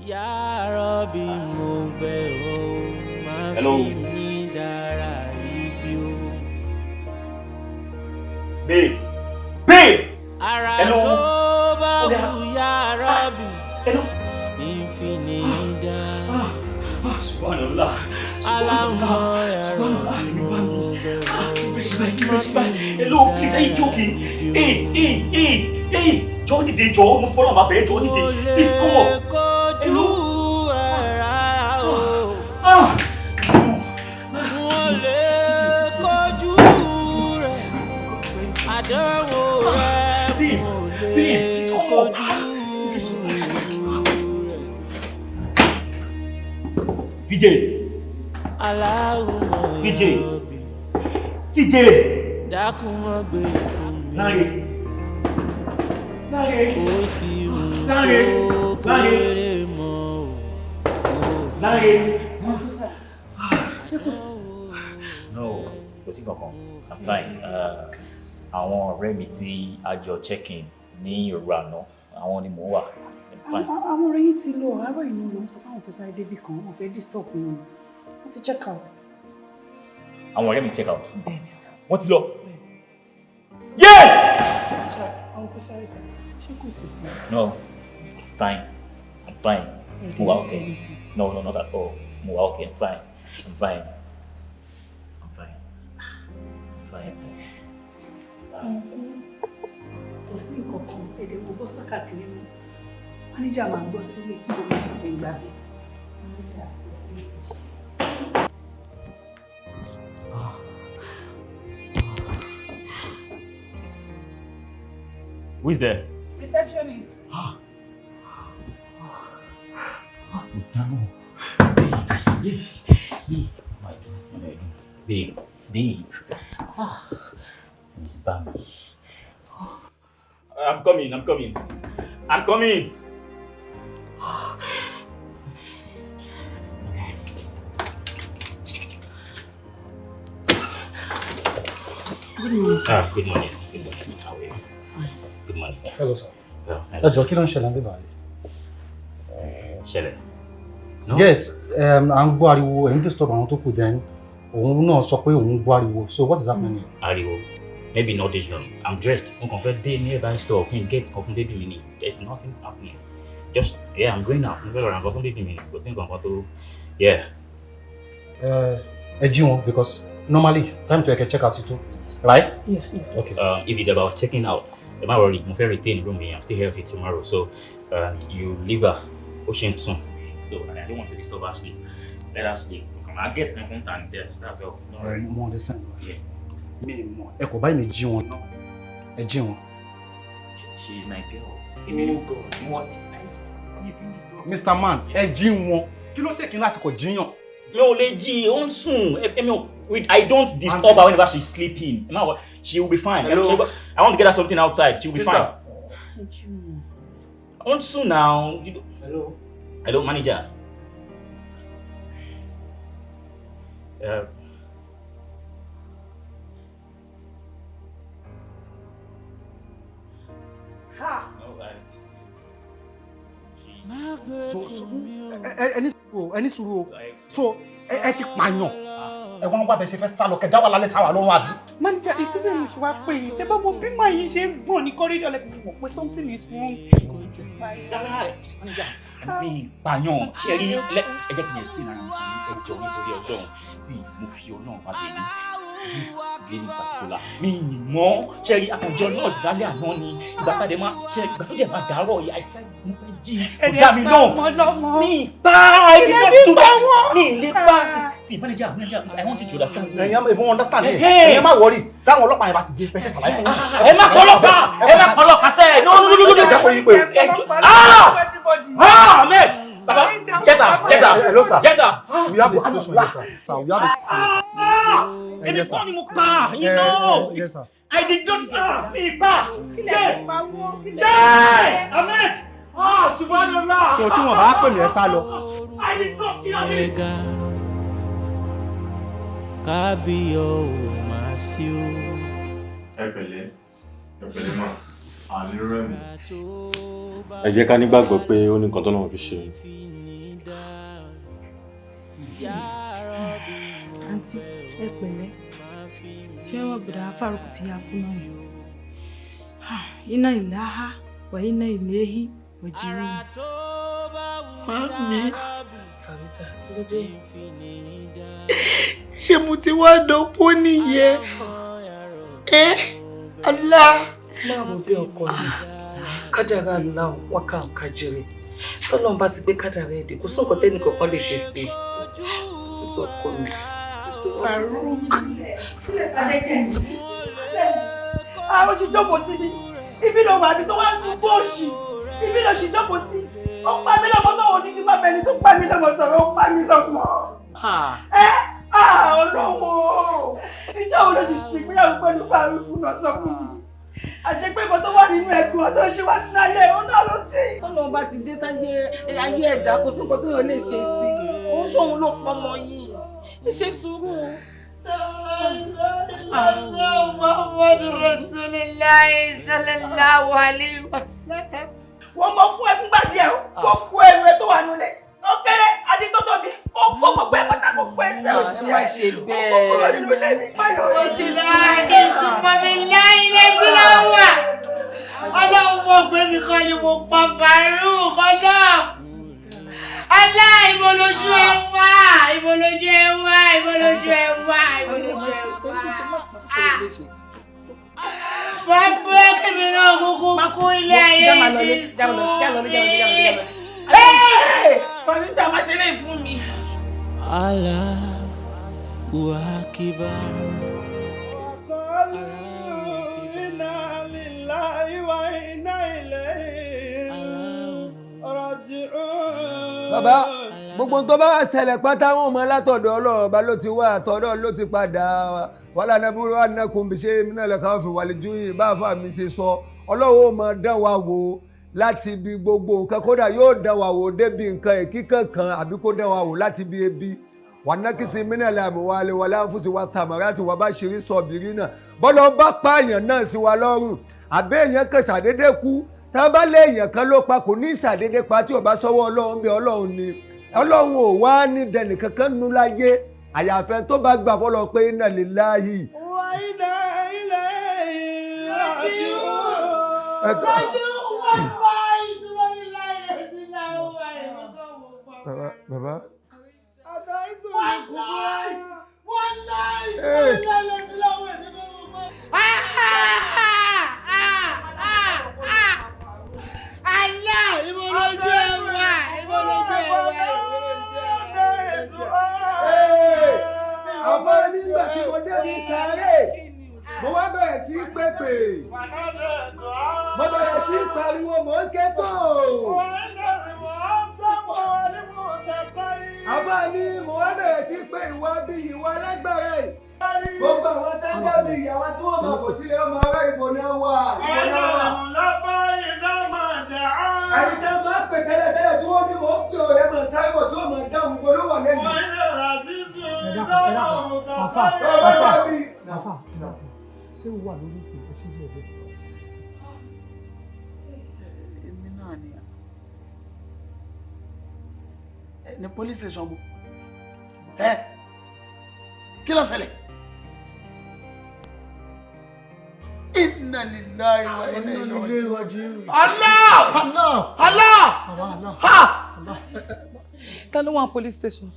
Ya Rabbi mo bẹ̀ ọ́, má fi mí dára ibi o. Babe. Babe. Ara tó bá wù Ya Rabbi, infinida. Subhanallah. Alamọ Ya Rabbi mo bẹ̀ ọ́, má fi mí Hello, please, are you joking? Hey, jọ̀ọ́ dìde, jọ̀ọ́, mo fọlọ́ máa bẹ̀ẹ́, jọ̀ọ́ dìde. Please, come on. Hello. Wọ́n lè kojú rẹ̀, àdánwò rẹ̀ mo lè kojú rẹ̀. VJ. VJ. Dákun má gbé ikú mi. Ó ti hùn tó kéré mọ́ o. No, kò sí kankan. I'm fine. Àwọn ọ̀rẹ́ mi tí a jọ check-in ní Yoruba náà, àwọn ni mò ń wà. Àwọn ọ̀rẹ́ yìí ti lọ, àárọ̀ inú lọ sọ pé àwọn fẹ́ sáré débì kan, wọ́n fẹ́ disturb mi. Wọ́n ti check out. Àwọn ọ̀rẹ́ mi check out. Bẹ́ẹ̀ni sir. Wọ́n ti lọ. Yeah! Àwọn kò sáré sir. Ṣé kò sí sí? No, fine. I'm fine. Mo wà okay. No, not at all. Mo wà okay. I'm fine. Kò sí nǹkan kan, èdè wo bó sákàkiri mú. Máníjà máa ń gbọ́ sílé kí gbogbo ti pè gbà bí. Who is there? Receptionist. Babe. I'm coming. Good morning, sir. Good morning. How are you? Good morning. Hello, sir. Ẹ jọ̀ọ́ kí ló ń ṣẹlẹ̀ níbí báyìí? Ṣẹlẹ̀. Yes, à ń gbọ́ ariwo, ẹ̀yin disturb àwọn tó kù then. Òun náà sọ pé òun gbọ́ ariwo. So what is happening here? Ariwo. Maybe not this room. I'm dressed. I'm going to nearby store. Can get open baby mini. There's nothing happening. Just I'm going out. I'm going to baby mini. Yeah. Ẹ jí wọn because normally time to check out too, right? Yes. Okay. If it's about checking out, don't worry. I'm going to retain room here. I'm still here till tomorrow. So you leave her ocean soon. So I don't want to disturb her sleep. Let her sleep. I'll get my phone and desk. That's all. Mo understand. Yeah. Ẹ kò báyìí mi jí wọn náà. Ẹ jí wọn. She is my girl. Oh God. What? Mr. Man, ẹ jí wọn. Kí ló tẹ̀kí láti kọ̀ jíyàn? Mi ò lè jí, ó ń sùn. I don't disturb her whenever she's sleeping. She will be fine. Hello? I want to get her something outside. She will be fine. Thank you. I want soon now. Hello, manager. Ẹni sùúrù o. So ẹ ti pààyàn. Ẹ wọ́n wá bẹ ṣe fẹ́ sálọ kẹjá wà lálẹ́ sáwà lọ́rùn àbí. Manager, ìtúbẹ̀ mi ṣe wá pé yìí. Ṣé bá mo bí màá yìí ṣe ń gbọ̀n ní kọ́rídọ̀ lẹ́kùn mọ̀ pé something is wrong. Pààyàn ṣe rí ẹ jẹ́ kí n explain ara mi ẹjọ́ nítorí ọjọ́ sí mo fi Ọlọ́run pàdé ní this lady particular mi mọ̀ ṣẹ́rí àkànjọ náà lálẹ́ àná ni ìgbà tàdé máa ṣe ìgbà tó dẹ̀ máa dàárọ̀ yìí àìsàn mo fẹ́ jí kò dá mi náà mi pa mi lè pa sí manager I want you to understand. ẹ̀yin ẹ̀ mọ̀ understand ẹ̀ ẹ̀yin má worry táwọn ọlọ́pàá yẹn bá ti dé pẹ́ṣẹ̀ ṣàlàyé fún yín. ẹ má kọ́ ọlọ́pàá sẹ́ẹ̀ no jẹ́ kó yí pé. Ahmed baba yes sir hello sir yes sir we have a situation here sir we have a situation ẹni kọ́ ni mo pa you know yes sir I did not mi pa Ahmed subhanallah so tí wọ́n bá pè mí ẹ sá lọ. I did not kill him. Kábíyọ̀ ò máa sí o. ẹ pẹ̀lẹ́ mà àní rẹ̀ mi. ẹ jẹ́ ká nígbàgbọ́ pé ó ní nǹkan tó lọ́wọ́ fi ṣe. àǹtí ẹ pẹ̀lẹ́ ṣé wọ́n gbọ́dọ̀ afárùkù tí a kú náà iná ìláhá wà iná ìléhí òjìrí. Mami Farida lóde ṣé mo ti wá dọ́pọ̀ nìyẹn Allah. máa rò bí ọkọ mi kádàrá aláwọ̀ wákà ń kájẹrẹ tọ́lọ́run bá ti gbé kádàrá ẹ̀dẹ̀ kò sóǹkan tẹ́nì kankan lè ṣe sí i títí ọkọ mi. Farouk àwọn ti jókòó sí mi ibi ló wà mí tó wá sí bóòṣì ibi ló ṣì jókòó sí ó pa mí lọ́mọ tó wò ní kí má bẹni tó pa mí lọ́mọ sọ̀rọ̀ ó pa mí lọ́mọ. Ọlọ́wọ́ ìjọ wo ló ṣì ṣègbéyàwó pẹ̀lú Farouk náà sọ fún mi àṣepé nǹkan tó wà nínú ẹ̀gbọ́n tó ṣe wá sínú ayé òun náà ló dé. tọ́lọ́run bá ti dé sáyé ayé ẹ̀dá kò sóǹkan tó yọ lè ṣe sí i òun sóun ló pọmọ yìí ẹ ṣe sùúrù. Muhammadu Rasulullahi sallallahu alaihi wasallam. wọ́n mọ fún ẹ fúngbà díẹ̀ ó kó ẹrù ẹ tó wà nílẹ̀ tó kéré àti tó tóbi ó kó gbogbo ẹ pátá gbogbo ẹ sẹ́ òṣìṣẹ́ ẹ má ṣe bẹ́ẹ̀ ẹ ṣe láàdì súnmọ́ mi láyé lẹ́sìn lọ́wọ́ ọlọ́run mọ̀ pé mi kọ́ ni mo pa Farouk ọlọ́run ìbòlójú ẹ wá ìbòlójú ẹ wá ìbòlójú ẹ wá ìbòlójú ẹ wá. wọ́n fẹ́ kébì náà kúkú kú ilé ayé ti sùn mí. Farida má ṣe lè fún mi. Allahu Akbar. Inna lillahi wa inna ilayhi raji'un. Bàbá gbogbo tó bá wá ṣẹlẹ̀ pátá wọn mọ látọ̀dọ̀ Ọlọ́run ọba ló ti wá àtọ̀dọ̀ ló ti padà wàhálà nàbúrò ànákùn bí ṣe mìíràn lẹ́ka fi wàlẹ̀ ju yìí bá fà mí ṣe sọ Ọlọ́run ó mọ dán wa wò láti ibi gbogbo nǹkan kódà yóò dán wa wò débi nǹkan èkíkàn kan àbí kó dán wa wò láti ibi ebi wànákìsí mìíràn làmì wà lè wà láǹfùsì wa tàmàrà àti wà bá ṣeré sọ̀bìrì náà bọ́lá bá pààyàn náà sí wa lọ́rùn àbẹ́ èèyàn kan ṣàdédé kú tá a bá lé èèyàn kan ló pa kò ní ìṣàdédé pa tí ò bá sọ́wọ́ Ọlọ́run bí Ọlọ́run ni Ọlọ́run ò wá ní dẹnì kankan nínú láyé àyàfẹ́ tó bá gbà fọlọ́ pé inna lillahi. Wa inna ilayhi Bàbá. Àwọn nígbà tí mo débi sáré mo wá bẹ̀rẹ̀ sí pépè mo bẹ̀rẹ̀ sí pariwo mo ń ké tó. Àbá ni mo wá bẹ̀rẹ̀ sí pé ìwà bí ìwà lágbára yìí. Gbogbo àwọn tájọ́ bí ìyàwó tí wọ́n mọ̀ kò tilẹ̀ ọmọ ará ìbò náà wà. Ẹni tẹ́ máa pè tẹ́lẹ̀ tí wọ́n ní mò ń pè ọ́ ẹ máa sáré bọ̀ tí wọ́n máa dáhùn gbogbo ló wà lẹ́nu. Àfà ṣé o wà lórí ìpè ẹ sí díẹ̀ díẹ̀. Èmi náà ni ní police station bó kí ló ṣẹlẹ̀? Inna lillahi wa inna ilaihi raji'un. Allah! Ta ló wà police station?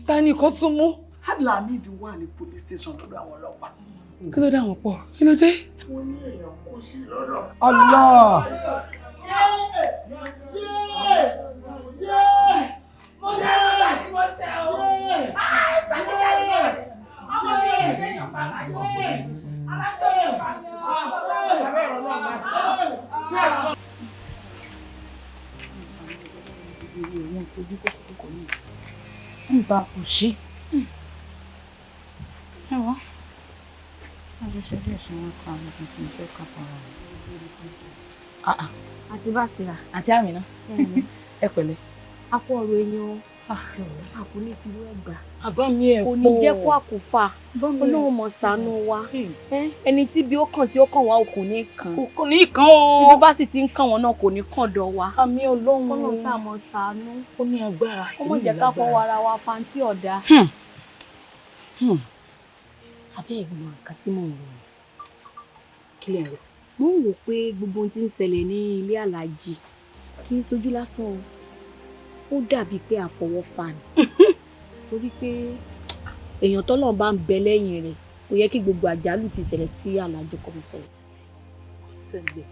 Ta ni nǹkan tún mú? Lamidi wà ní police station lọ́dọ̀ àwọn ọlọ́pàá. Kí ló dé àwọn pọ̀? Kí ló dé? Wọ́n ní èèyàn kó sí lọ́dọ̀. Allah! Nígbà kò sí. Ẹ̀wọ̀n, àjọṣe díẹ̀ sí wọn ká àwọn kan tí mo fẹ́ ká fara rẹ̀. Àti Básírà. Àti Àmínà. Ẹ pẹ̀lẹ́. A kó ọ̀rọ̀ èèyàn. A kò ní fi irú ẹ̀gbà. Àbá mi ẹ̀ kò ní jẹ́ kó àkófà. Ọlọ́run mọ̀ ṣàánú wa. Ẹni tí bí ó kàn tí ó kàn wá kò ní kàn. Kò ní kàn o. Ibi bá sì ti ń kàn wọn náà kò ní kàn dọ̀ wa. Àmì Ọlọ́run. Ọlọ́run sáà mọ̀ ṣàánú. Ó ní agbára. Ó mọ̀ jẹ́ ká fọwọ́ ara wa pantí ọ̀dà. Abẹ́ ìgbìmọ̀ nǹkan tí mò ń rò. Kí lẹ̀ rò? Mo ń wò pé gbogbo ohun tí ń ṣẹlẹ̀ ní ilé aláàjì kì í sojú lásán o. Ó dàbí pé àfọwọ́fà ni. Torí pé èèyàn tọ́lọ́run bá ń bẹ lẹ́yìn rẹ̀ kò yẹ kí gbogbo àjálù ti ṣẹlẹ̀ sí aláàjì kọ́ mi sọ̀rọ̀. Kò ṣẹlẹ̀.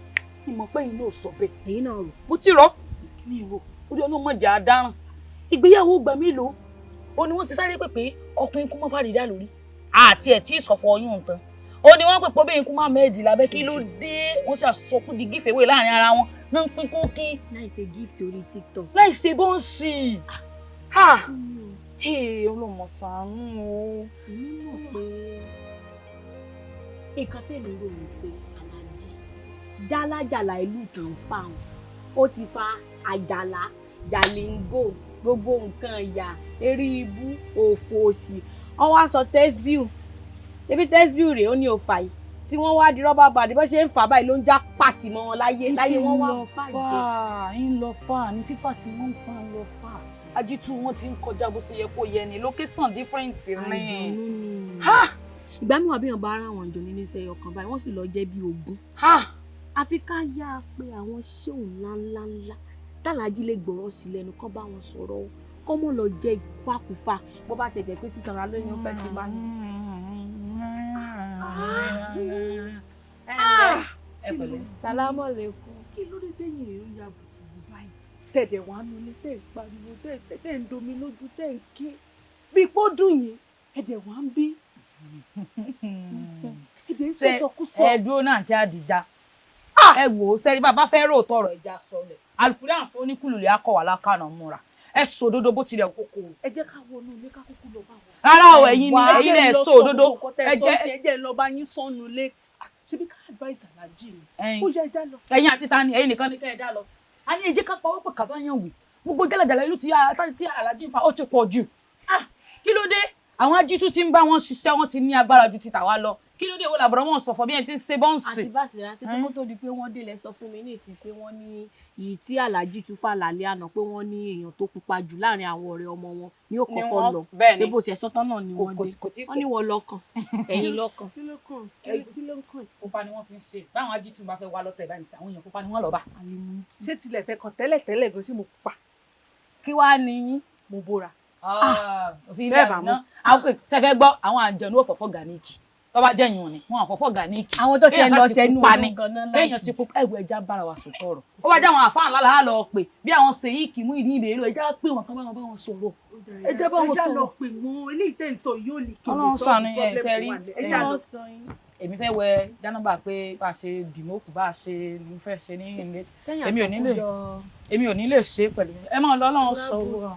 Ìmọ̀ pé yín náà sọ bẹ́ẹ̀. Ẹ̀yin náà rò. Mo ti rọ̀. Mi rò. Orí ọlọ́mọdé àdáràn. Ìgbéyàwó gbà mélòó? Ó ní wọ́n ti sáré pé ọkùnrin kú mọ́ fàrídà lórí. Àti ẹ̀ tí ìsọ̀fọ̀ ọyún nǹkan. Ó ní wọ́n pè pé obìnrin kú máa mẹ́ẹ̀dì lábẹ́ kí ló dé wọ́n sì àsọkú di giveaway láàrin ara wọn náà ń pín kókí. Láì ṣe gift orí TikTok. Láì ṣe bọ́ǹsì. Ọlọ́mọ ṣàánú o. Èmi mọ̀ pé nǹkan tẹ̀lé rò ní pé aláàjì jálájàlá ìlú tó ń fà wọn. Ó ti fa àjàlá jàlíngò gbogbo nǹkan ìyà eré ibú òfò òsì. Wọ́n wá sọ tẹ́sbíù ebi tẹ́sbíù rèé ó ní òfà yìí tí wọ́n wá di rọ́bà bàdí bó ṣe ń fà báyìí ló ń já pàtì mọ́ wọn láyé wọ́n wá bàjẹ́. ń lọ fà ní fífà tí wọ́n ń fà ń lọ fà ajítú wọn ti ń kọjá bó ṣe yẹ kó yẹ ni location different ni. ìgbà mi wà bí wọn bá ara wọn jọ nínú iṣẹ́ ọkàn báyìí wọ́n sì lọ jẹ́ bí ogún. àfi ká yá a pé àwọn ṣéun ńláńlá tàlájí lè gbọ́rọ̀ sí lẹ́nu kán bá wọn sọ̀rọ̀ kọ́mọ lọ jẹ́ ìkwákùfà bó bá tẹ̀ pé sísanra lóyún fẹ́ fi máa ní. Ẹ pẹ̀lẹ́. Sálámọ̀ lẹ́kùn. Kí ló dé tẹ́yìn rẹ̀ ń ya bùtùbù báyìí? Tẹ̀dẹ̀ wá nu ní tẹ̀ ń pariwo tẹ̀ ń domi lójú tẹ̀ ń ké. Bí ipò dùn yín, ẹ̀dẹ̀ wá ń bí. Ẹ̀dẹ̀ ń sọ̀tọ̀kúsọ. Ẹ dúró náà tí a dìjà. Ẹ wò ó sẹ́ni bàbá fẹ́ rò tọrọ ẹja sọlẹ̀. Àlùkùrẹ́ àǹfọ̀ oníkùlùlẹ̀ akọ̀wà lákàná múra. Ẹ sòdodo bó tilẹ̀ kókó. Ẹ jẹ́ ká wọnú ilé ká kúkú lọ bá wọn. Rárá o ẹ̀yin lẹ sòdodo. Ẹ jẹ́ lọ bá yín sọnù lé. Ṣebí ká advice aláàjì ni. Ó jẹ́ ẹja lọ. Ẹ̀yin àti ta ni ẹ̀yin nìkan ní kẹ́ ẹ dá lọ. A ní ẹ jẹ́ ká pa wọ́pọ̀ kàbáyàn wì. Gbogbo jálàjàlà ìlú tí aláàjì ń fa ó ti pọ̀ jù. Kí ló dé? Àwọn ajítú ti ń bá wọn ṣiṣẹ́ wọn ti ní agbára ju ti tàwa lọ. Kí ló dé wo làbọ̀rọ̀ wọn sọ̀fọ̀ bí ẹ ti ń ṣe bọ́ǹsì. Àti Básírà sí kókó tó di pé wọ́n délẹ̀ sọ fún mi ní ìsìn pé wọ́n ní ìyí tí aláàjì tún fà lálẹ́ àná pé wọ́n ní èèyàn tó pupa jù láàrin àwọn ọ̀rẹ́ ọmọ wọn ní ó kọ́kọ́ lọ pé bó ṣe sọ́tán náà ni wọ́n dé wọ́n ní wọ́n lọ́kàn ẹ̀yìn lọ́kàn. Kí ló kàn? Pupa ni wọ́n fi ń ṣe báwọn ajítú bá fẹ́ wá lọ́tọ̀ ìbánisí àwọn èèyàn pupa ni wọ́n lọ bá. Ṣé tilẹ̀ fẹ́ kan tẹ́lẹ̀ gan sí mo pupa? Kí wàá ní mo bóra. Òfin ilé àná àwọn ṣẹfẹ gbọ́ àwọn àjẹnú òfófó gàníkì tó bá jẹyìn òní wọn àfófó gàníkì. Àwọn tó tiẹ̀ lọ sẹ́nu ọdún ganan láì kéèyàn ti pupa ẹ̀wù ẹja bára wa sùn tọrọ. Ó wá jẹ́ àwọn àfáàn lálẹ́ á lọ pè bí àwọn sheik mú ìdí ìbéèrè ẹja pé wọn kan bá wọn sọ̀rọ̀. Ẹja bá wọn sọ̀rọ̀. Ẹja lọ pè wọn eléyìí tẹ̀ ń sọ yóò lè kí Ọlọ́run sànú ẹ̀ ṣe rí. Ẹja lọ sọ yín. Èmi fẹ́ wẹ jánábà pé bá a ṣe dìmọ́kù bá a ṣe ní fẹ́ ṣe ní ilé. Èmi ò ní lè ṣe pẹ̀lú ẹ máa lọ Ọlọ́run sọ owó.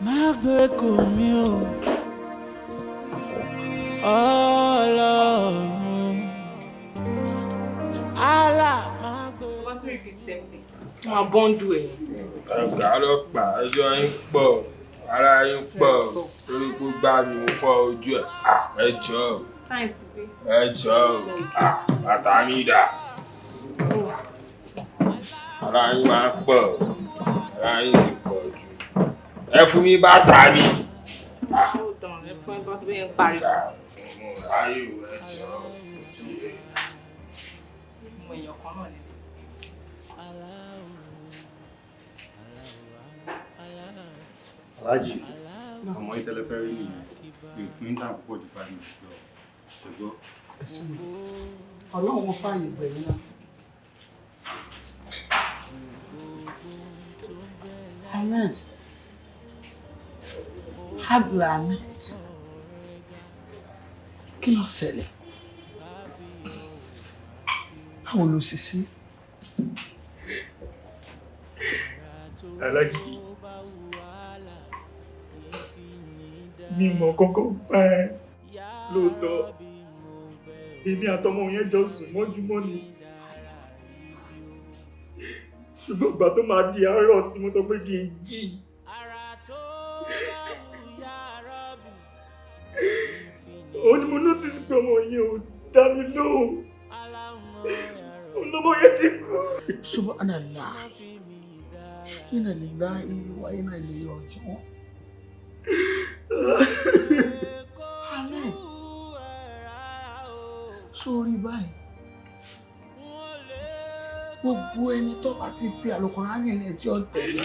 Má gbé kò mí o, Ọlọ́run. Allah má gbé. Wọ́n tún rí fìtì sẹ́ńtì. Wọ́n bọ́ńdù ẹ̀. Ọ̀gá ọlọ́pàá ẹjọ́ yín pọ̀ ara yín pọ̀ torí pé gbá mi mo fọ́ ojú ẹ̀. Ẹ jọ̀ọ́. Sáyẹ̀nsì gbé. Ẹ jọ̀ọ́. Bàtà mi dà. Ara yín máa pọ̀. Ara yín ti pọ̀ jù. Ẹ fún mi bàtà mi. Hold on, ẹ fún ẹ bá tó yẹn parí. Mo ráyè ẹ jọ̀ọ́. Mo èèyàn kan náà lè. Aláàjì, ọmọ ìtẹ́lẹ̀ fẹ́ rí nìyẹn. Ìpín dà púpọ̀ ju 5 minutes lọ. Ṣùgbọ́n. Ọlọ́run fààyè gbẹ̀yìn náà. Ahmed, Ahmed, kí ló ṣẹlẹ̀? Báwo ló ṣe sí? Aláàjì, mi mọ̀ kọ́kọ́ pa ẹ́ lóòótọ́. Èmi àtọmọ yẹn jọ sùn mọ́júmọ́ ni. Ṣùgbọ́n ìgbà tó máa di àárọ̀ tí mo sọ pé kí n jí. Ó ní mo notice pé ọmọ yẹn ò dá mi lóhùn. Ọmọ yẹn ti kú. Subhanallah. Inna lillahi wa inna ilayhi raji'un. Ahmed, sórí báyìí. Gbogbo ẹni tó bá ti fi Al-Qur'ani nílẹ̀ tí ó tẹ̀lé.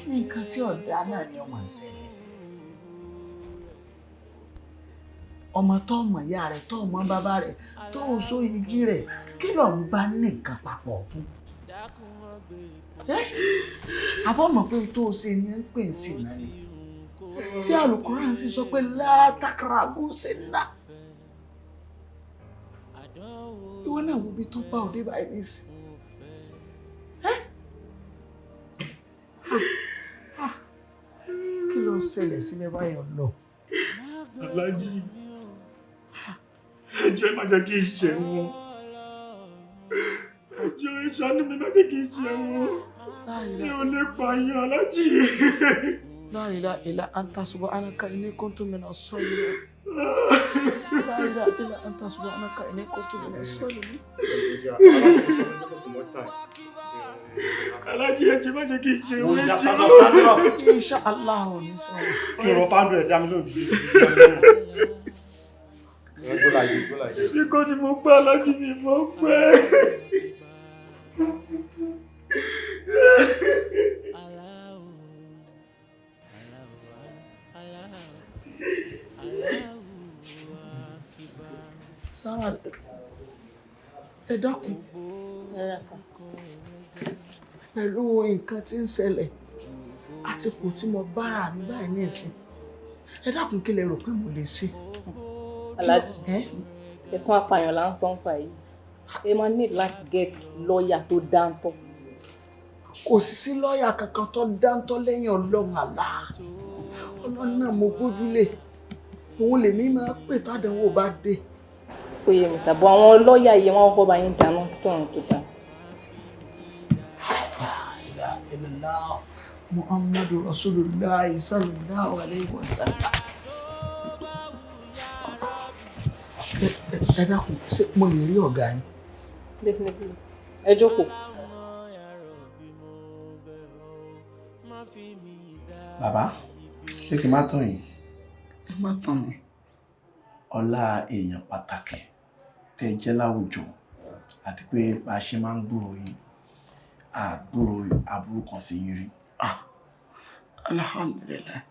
Nǹkan tí ọ̀dá náà ni ọmọ ìṣẹ̀lẹ̀ sí. Ọmọ tó mọ̀ ìyá rẹ̀, tó mọ̀ bàbá rẹ̀, tó so igi rẹ̀, kí ló ń bá nìkan papọ̀ fún? Àbọ̀ mọ̀ pé tó ṣe ní ń pè sí náà ni. Tí Al-Qur'an sì sọ pé la taqrabu zina. Ìwọ náà wo bí tó bá òde báyìí nísìn. Kí ló ṣẹlẹ̀ sílẹ̀ báyọ̀ lọ? Aláàjì, ẹjọ́ ẹ má jẹ́ kí n ṣe wọn. Ẹjọ́ ìṣàánú mi má jẹ́ kí n ṣe wọn. Mi ò lè pààyàn Aláàjì. La ilaha illa anta subhanaka inni kuntu minas salihin. La ilaha illa anta subhanaka inni kuntu minas salihin. Aláàjì, ẹjọ́ má jẹ́ kí n ṣe wọn. Insha Allah ò ní sọ. Kí ọ̀rọ̀ fáńdù ẹ̀ dá mi lóhùn. Ṣé kọ́ ni mo gbá Aláàjì mi mọ́ pẹ́? Sáwà ẹ dákun pẹ̀lú nǹkan tí ń ṣẹlẹ̀ àti kò tí mo bára mi báyìí ní ìsìn. Ẹ dákun kí lẹ rò pé mo lè ṣe? Aláàjì, ẹ̀sùn apààyàn là ń sọ ń pa yìí. Ẹ máa ní láti get lọ́ọ̀yà tó dáńtọ́. Kò sì sí lọ́ọ̀yà kankan tó dáńtọ́ lẹ́yìn Ọlọ́run Allah. Ọlọ́run náà mo gbójúlé. Òun lèmi máa pè tádánwò bá dé. Ó yẹ mi sàbọ̀ àwọn lọ́ọ̀yà yìí wọ́n kọ́ bá yín dáná tọ̀run tó dá. Muhammadu Rasulullah sallallahu alayhi wa sallam. Ẹ dákun, ṣé mo lè rí ọ̀gá yín? Definitely. Ẹ jókòó. Bàbá, ṣé kí n má tàn yín? Ẹ má tàn mí. Ọlá èèyàn pàtàkì tẹ́ jẹ́ láwùjọ àti pé bá a ṣe máa ń gbúrò yín, àgbúrò aburú kan sí yín rí. Alhamdulillah.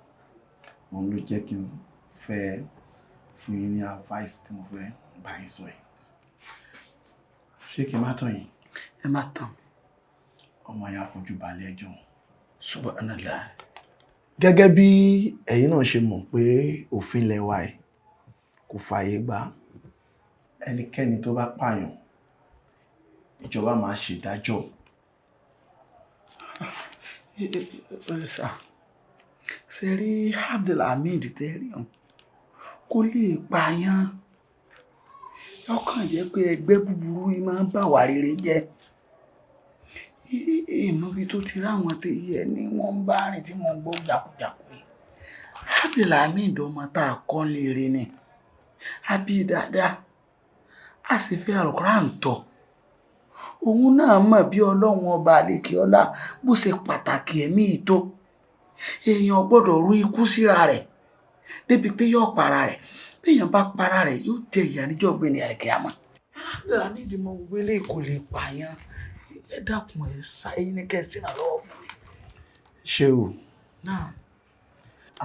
Òun ló jẹ́ kí n fẹ́ fún yín ní advice tí mo fẹ́ bá yín sọ yìí. Ṣé kí n má tàn yín? Ẹ má tàn mí. Ọmọ yẹn á fojú balẹ̀ ẹjọ́. Subhanallah. Gẹ́gẹ́ bí ẹ̀yin náà ṣe mọ̀ pé òfin ilẹ̀ wa yìí kò fààyè gbà ẹnikẹ́ni tó bá pààyàn, ìjọba máa ṣèdájọ́. Ṣé rí Abdulhamid tẹ́rí hàn kó lè pààyàn? Ọkàn jẹ́ pé ẹgbẹ́ búburú yìí máa ń bà wá rere jẹ́. Ìmọ̀ bí tó ti ráwọn tó yẹ ni wọ́n ń bá rìn tí wọ́n ń gbọ́ jàkújàkú yìí. Abdulhamid ọmọ tá a kọ́ lére ni. Àbí dáadáa. A sì fẹ́ Al-Qur'an tọ̀. Òun náà mọ̀ bí Ọlọ́run ọba àlekè ọlá bó ṣe pàtàkì ẹ̀mí ìtó. Èèyàn gbọ́dọ̀ rú ikú síra rẹ̀ débi pé yóò para rẹ̀. Bí èèyàn bá para rẹ̀ yóò jẹ ìyà níjọ́ gbéni àlìkíyámà. Abdulhamid mo wílé kò lè pààyàn. Ẹ dákun ẹ sáyé ní kẹsì náà lọ́wọ́ fún mi. Ṣé o Náà.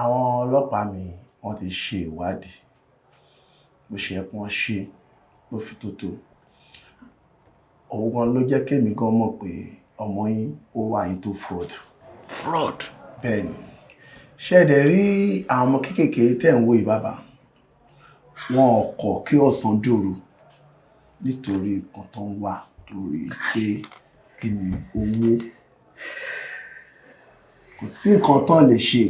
Àwọn ọlọ́pàá mi wọ́n ti ṣe ìwádìí bó ṣe yẹ kí wọ́n ṣe ló fi tótó. Òun gan ló jẹ́ kémi gan mọ̀ pé ọmọ yín ó wà into fraud. Fraud? Bẹ́ẹ̀ni. Ṣé ẹ dẹ̀ rí àwọn ọmọ kéékèèké tẹ̀ ń wò yìí bàbá? Wọn ò kọ̀ kí ọ̀sán dòru nítorí nǹkan tó ń wà lórí pé kí ni owó. Kò sí nǹkan tó lè ṣe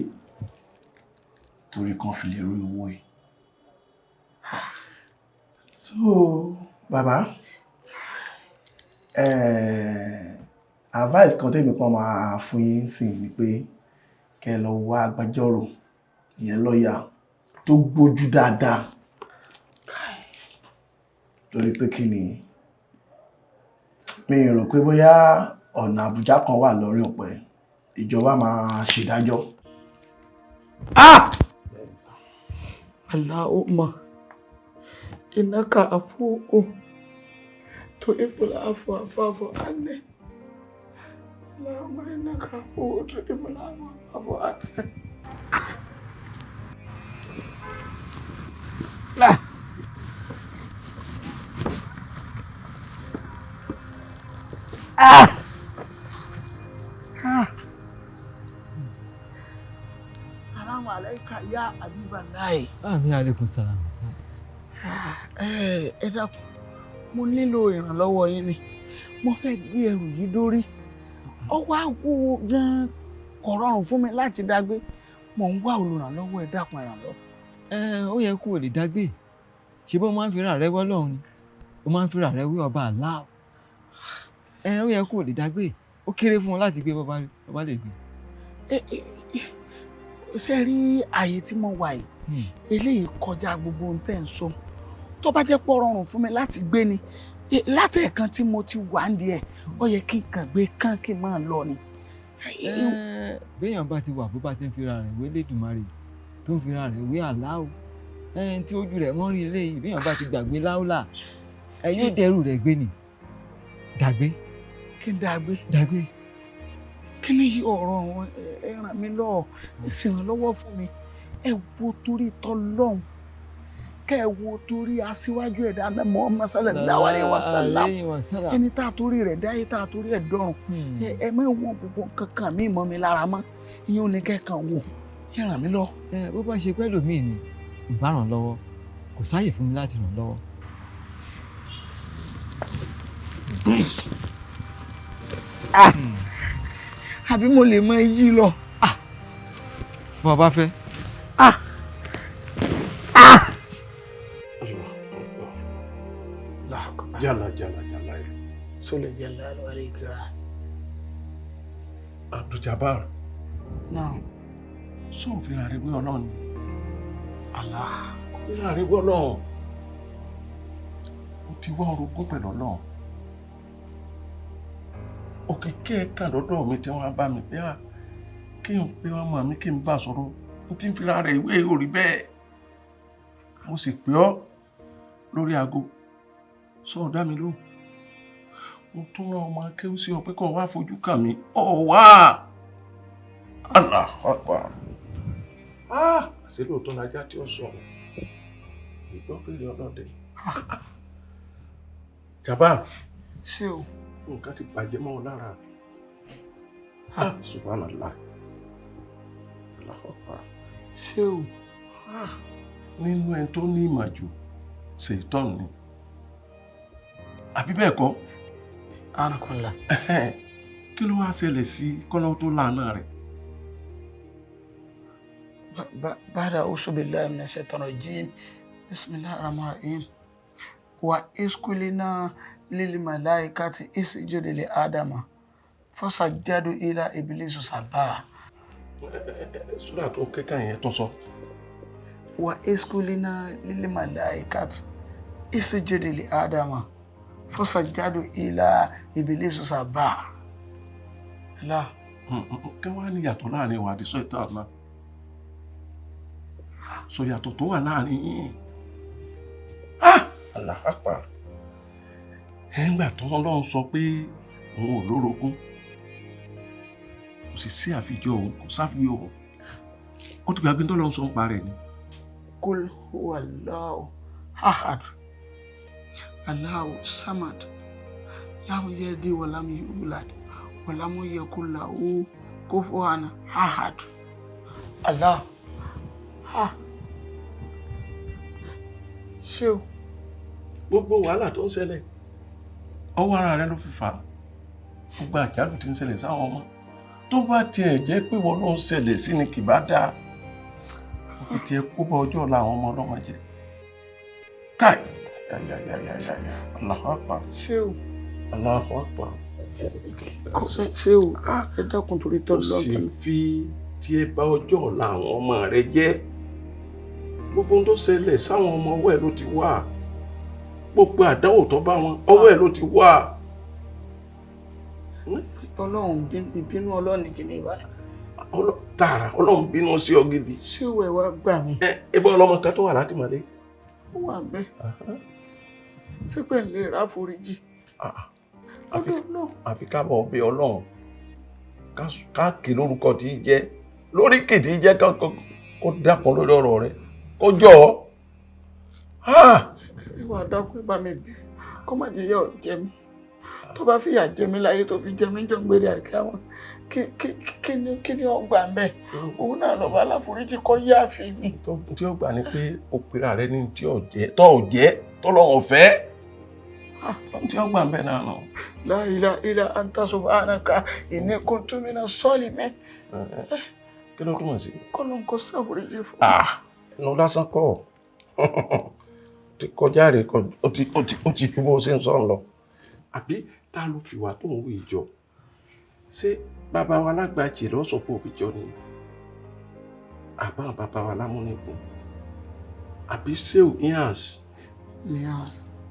torí kan fi lè rí owó yìí. So bàbá advice kan tèmi kan máa fún yín sìn ni pé kẹ́ lọ wá agbẹjọ́rò ìyẹn lọ́ọ̀yà tó gbójú dáadáa lórí pé kí ni mi rò pé bóyá ọ̀nà Àbújá kan wà lórí ọ̀pẹ ìjọba máa ṣèdájọ́. Allahumma innaka afuwwun tuhibbul afwa fa'fu anni. Allahumma innaka afuwwun tuhibbul afwa fa'fu anni. Salamu alayka ya Habiballahi. Àmín alaykum salam. Ẹ dákun, mo nílò ìrànlọ́wọ́ yín ni. Mo fẹ́ gbé ẹrù yìí dórí. Ó wá wúwo gan-an, kò rọrùn fún mi láti dágbé. Mo ń wá olùrànlọ́wọ́, ẹ dákun ìrànlọ́wọ́. Ó yẹ kó o lè dágbé. Ṣé bó máa ń fira rẹ wọ́ lọ́hùn ni? Ó máa ń fira rẹ wí ọba Allah. Ó yẹ kó o lè dágbé. Ó kéré fún ọ láti gbé bọ́bá lè gbé. Ṣé rí ààyè tí mo wà yìí? Eléyìí kọjá gbogbo ohun tẹ́ ń sọ. Tó bá jẹ́ pọ́ rọrùn fún mi láti gbé ni, látẹ̀ẹ̀kan tí mo ti wà ń di ẹ̀, ó yẹ kí n kàn gbé kán kí n máa lọ ni. Béèyàn bá ti wà bó bá ti ń fira rẹ̀ wé Lédùmarè tó ń fira rẹ̀ wé Allah o. Tí ojú rẹ̀ mọ́ rí eléyìí, béèyàn bá ti gbàgbé láúlà, yóò dẹrù rẹ̀ gbé ni. Dàgbé. Kí n dàgbé? Dàgbé. Kí ni ọ̀rọ̀ ẹ ràn mí lọ́wọ́, ẹ ṣèrànlọ́wọ́ fún mi. Ẹ wo torí tọlọ́hun, kẹ́ ẹ wo torí aṣíwájú ẹ̀dá Muhammad sallallahu alaihi wasallam. Ẹni tá a torí rẹ̀ dáyé tá a torí ẹ̀ dọ̀run. Ẹ má wo gbogbo kankan mi mọ́ mi lára mọ́. Ìyẹn ò ní kẹ́kàn wò. Ẹ ràn mí lọ. Bó bá ṣe pẹ́ lòmíì ni ìbá ràn lọ́wọ́, kò sáàyè fún mi láti ràn lọ́wọ́. Àbí mo lè mọ yí lọ. Bó o bá fẹ́. Jala jala jala yìí. Sọlẹ̀ jala ló wà lè kíra. Abdul Jabbar. Náà. Sọ̀n fi ra àríwé ọlọ́run ni. Allah fi ra àríwé ọlọ́run. Ó ti wá orogún pẹ̀lú ọlọ́run. Òkìkí ẹ̀ka lọ́dọ̀ mi tí wọ́n bá mi pé kí n pé ọmọ mi kí n bá sọ̀rọ̀. N ti fi ra rẹ̀ ìwé orí bẹ́ẹ̀. Mo sì pè ọ́ lórí aago. Sọ ọ̀dá mi lóhùn. Mo tún rán ọmọ akéwú sí ọ pé kó wá fojú kàn mí. Wá! Allahu Akbar. Àṣé lóòótọ́ lajá tí ó sọ. Ìgbọ́ fèrè ọlọ́dẹ. Jabbar. Ṣé o? Nǹkan ti bàjẹ́ mọ́ ọ lára. Subhanallah. Allahu Akbar. Ṣé o? Nínú ẹni tó ní ìmọ̀ jù, Ṣèitán ni. Àbí bẹ́ẹ̀ kọ́? Anakunla. Kí ló wá ṣẹlẹ̀ sí kọ́lọ́ tó lànà rẹ̀? Ba'da a'udhu billahi minash shaitanir rajim. Bismillahir rahmanir rahim. Wa iz qulna lil malaikati isjudu li Adama fasajjadu ila iblisu sabba. Sura tó kéka yẹn tó sọ. Wa iz qulna lil malaikati isjudu li Adama fasajjadu ila iblisu sabba. La. Kí wá ní yàtọ̀ láàrin wa àti Ṣaitan náà? Sọ yàtọ̀ tó wà láàrin yín. Allahu Akbar. Nígbà tó Ọlọ́run sọ pé òun ò lórogún. kò sì sí àfijọ́ òun kò sáfijọ́ òun ó ti gbàgbé tó lọ sọ ń parẹ́ ni. Kul huwa Allahu ahad Allahu samad lam yalid wa lam yulad wa lam yakul lahu kufuwan ahad. Allah ṣé o gbogbo wàhálà tó ń ṣẹlẹ̀ ọwọ́ ara rẹ ló fi fà á gbogbo àjálù tí ń ṣẹlẹ̀ sáwọn ọmọ tó bá tiẹ̀ jẹ́ pé wọn ló ń ṣẹlẹ̀ sí ni kì bá dáa ó fi tiẹ̀ kó bá ọjọ́ ọ̀la àwọn ọmọ ọlọ́mọ jẹ káì yáyáyáyáyá Allahu Akbar ṣé o Allahu Akbar kò ṣe o ẹ dákun torí tọ́ lọ́kàn. kò sì fi tiẹ̀ bá ọjọ́ ọ̀la àwọn ọmọ rẹ jẹ́ gbogbo ohun tó ṣẹlẹ̀ sáwọn ọmọ ọwọ́ ẹ̀ ló ti wà gbogbo àdánwò tó bá wọn ọwọ́ ẹ̀ ló ti wà. Ọlọ́run ìbínú Ọlọ́run kìíní báyìí. Tààrà Ọlọ́run bínú sí ọ gidi. ṣé ìwẹ̀ wá gbà mí. ẹbí ọlọ́mọ kan tó wà látìmọ́lé. ó wà bẹ́ẹ̀ ṣé pé ń lè rà foríjì. àfi ká bọ̀ ọbẹ̀ Ọlọ́run ká kì lórúkọ tí í jẹ́ lórí kì tí í jẹ́ kó dákun lórí ọ̀rọ̀ rẹ kó jọ ọ́. ìwà àdàkùn ìbá mi bẹ̀ kó má jẹ́ yẹ ọ̀ jẹ mí tó bá fìyà jẹ mí láyé tó fi jẹ mí jọ gbére àríkà wọn kí ni ọgbà ń bẹ òun náà lọ́ba aláforíjì kọ́ yá àfi mi. tí ó gbà ní pé òpèrà rẹ ní tí ò jẹ́ tó lọ́wọ́ fẹ́ tí ó gbà ń bẹ náà nù. La ilaha illa anta subhanaka inni kuntu minas salimin. kí ló túmọ̀ sí. kọ́ ló ń kọ́ sáforíjì fún mi. inú lásán kọ́ ti kọjá rẹ̀ ó ti ju bó ṣe ń sọ̀rọ̀ lọ. àbí ta ló fi wà tó ń wí ìjọ ṣé bàbá wa lágbàjì lọ́sọ̀pọ̀ òfìjọ ni àbá bàbá wa lámúnigun àbí sèw ians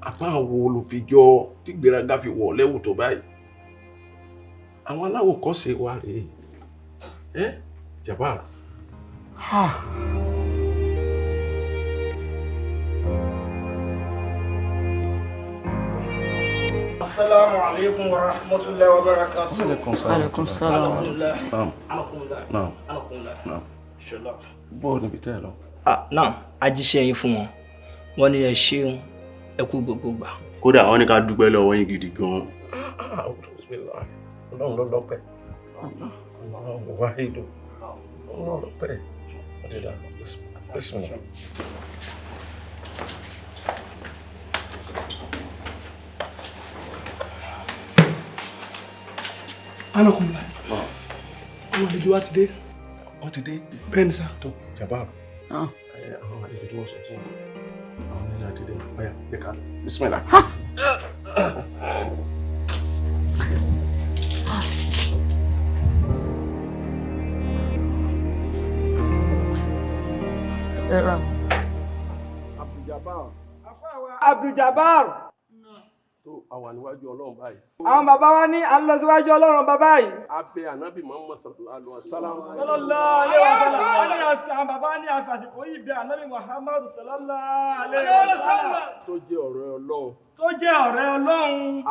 àbá àwọn olùfìjọ tí gbéraga fi wọ̀ lẹ́wù tó báyìí àwọn aláwòkọ́ṣe wa rèé Jabbar. Assalamu alaikum wa rahmatullahi wa barakatuh. Alaikum salam. Naam. Bọ́ọ̀ níbi tẹ́ ẹ lọ. Náà, a jíṣẹ́ yín fún wọn. Wọ́n ní ẹ ṣeun, ẹ kú gbogbo gbà. Kódà wọ́n ní ká dúpẹ́ lọ́wọ́ yín gidi gan-an. Ọlọ́run ló lọ́pẹ́. Ọlọ́run wáhídù. Ọlọ́run lọ́pẹ́. Ọdídà, bísímìlá. Anakunla. Àwọn àlejò wa ti dé. Wọ́n ti dé. Bẹ́ẹ̀ ni sá. Tó Jabbar. Àwọn àlejò tí wọ́n sọ fún àwọn ẹni àti dé. Ọ̀yà, jẹ́ ká. Bísímìlá. Abdul Jabbar. Tó àwa níwájú Ọlọ́run báyìí. Àwọn bàbá wa ní à ń lọ síwájú Ọlọ́run bàbá yìí. Abẹ́ ànábì Muhammad sallallahu alaihi wasallam. Sallallahu alaihi wasallam. Àwọn bàbá ní àfàsìkò yìí bí ànábì Muhammad sallallahu alaihi wasallam. Tó jẹ́ ọ̀rẹ́ Ọlọ́run. Tó jẹ́ ọ̀rẹ́ Ọlọ́run.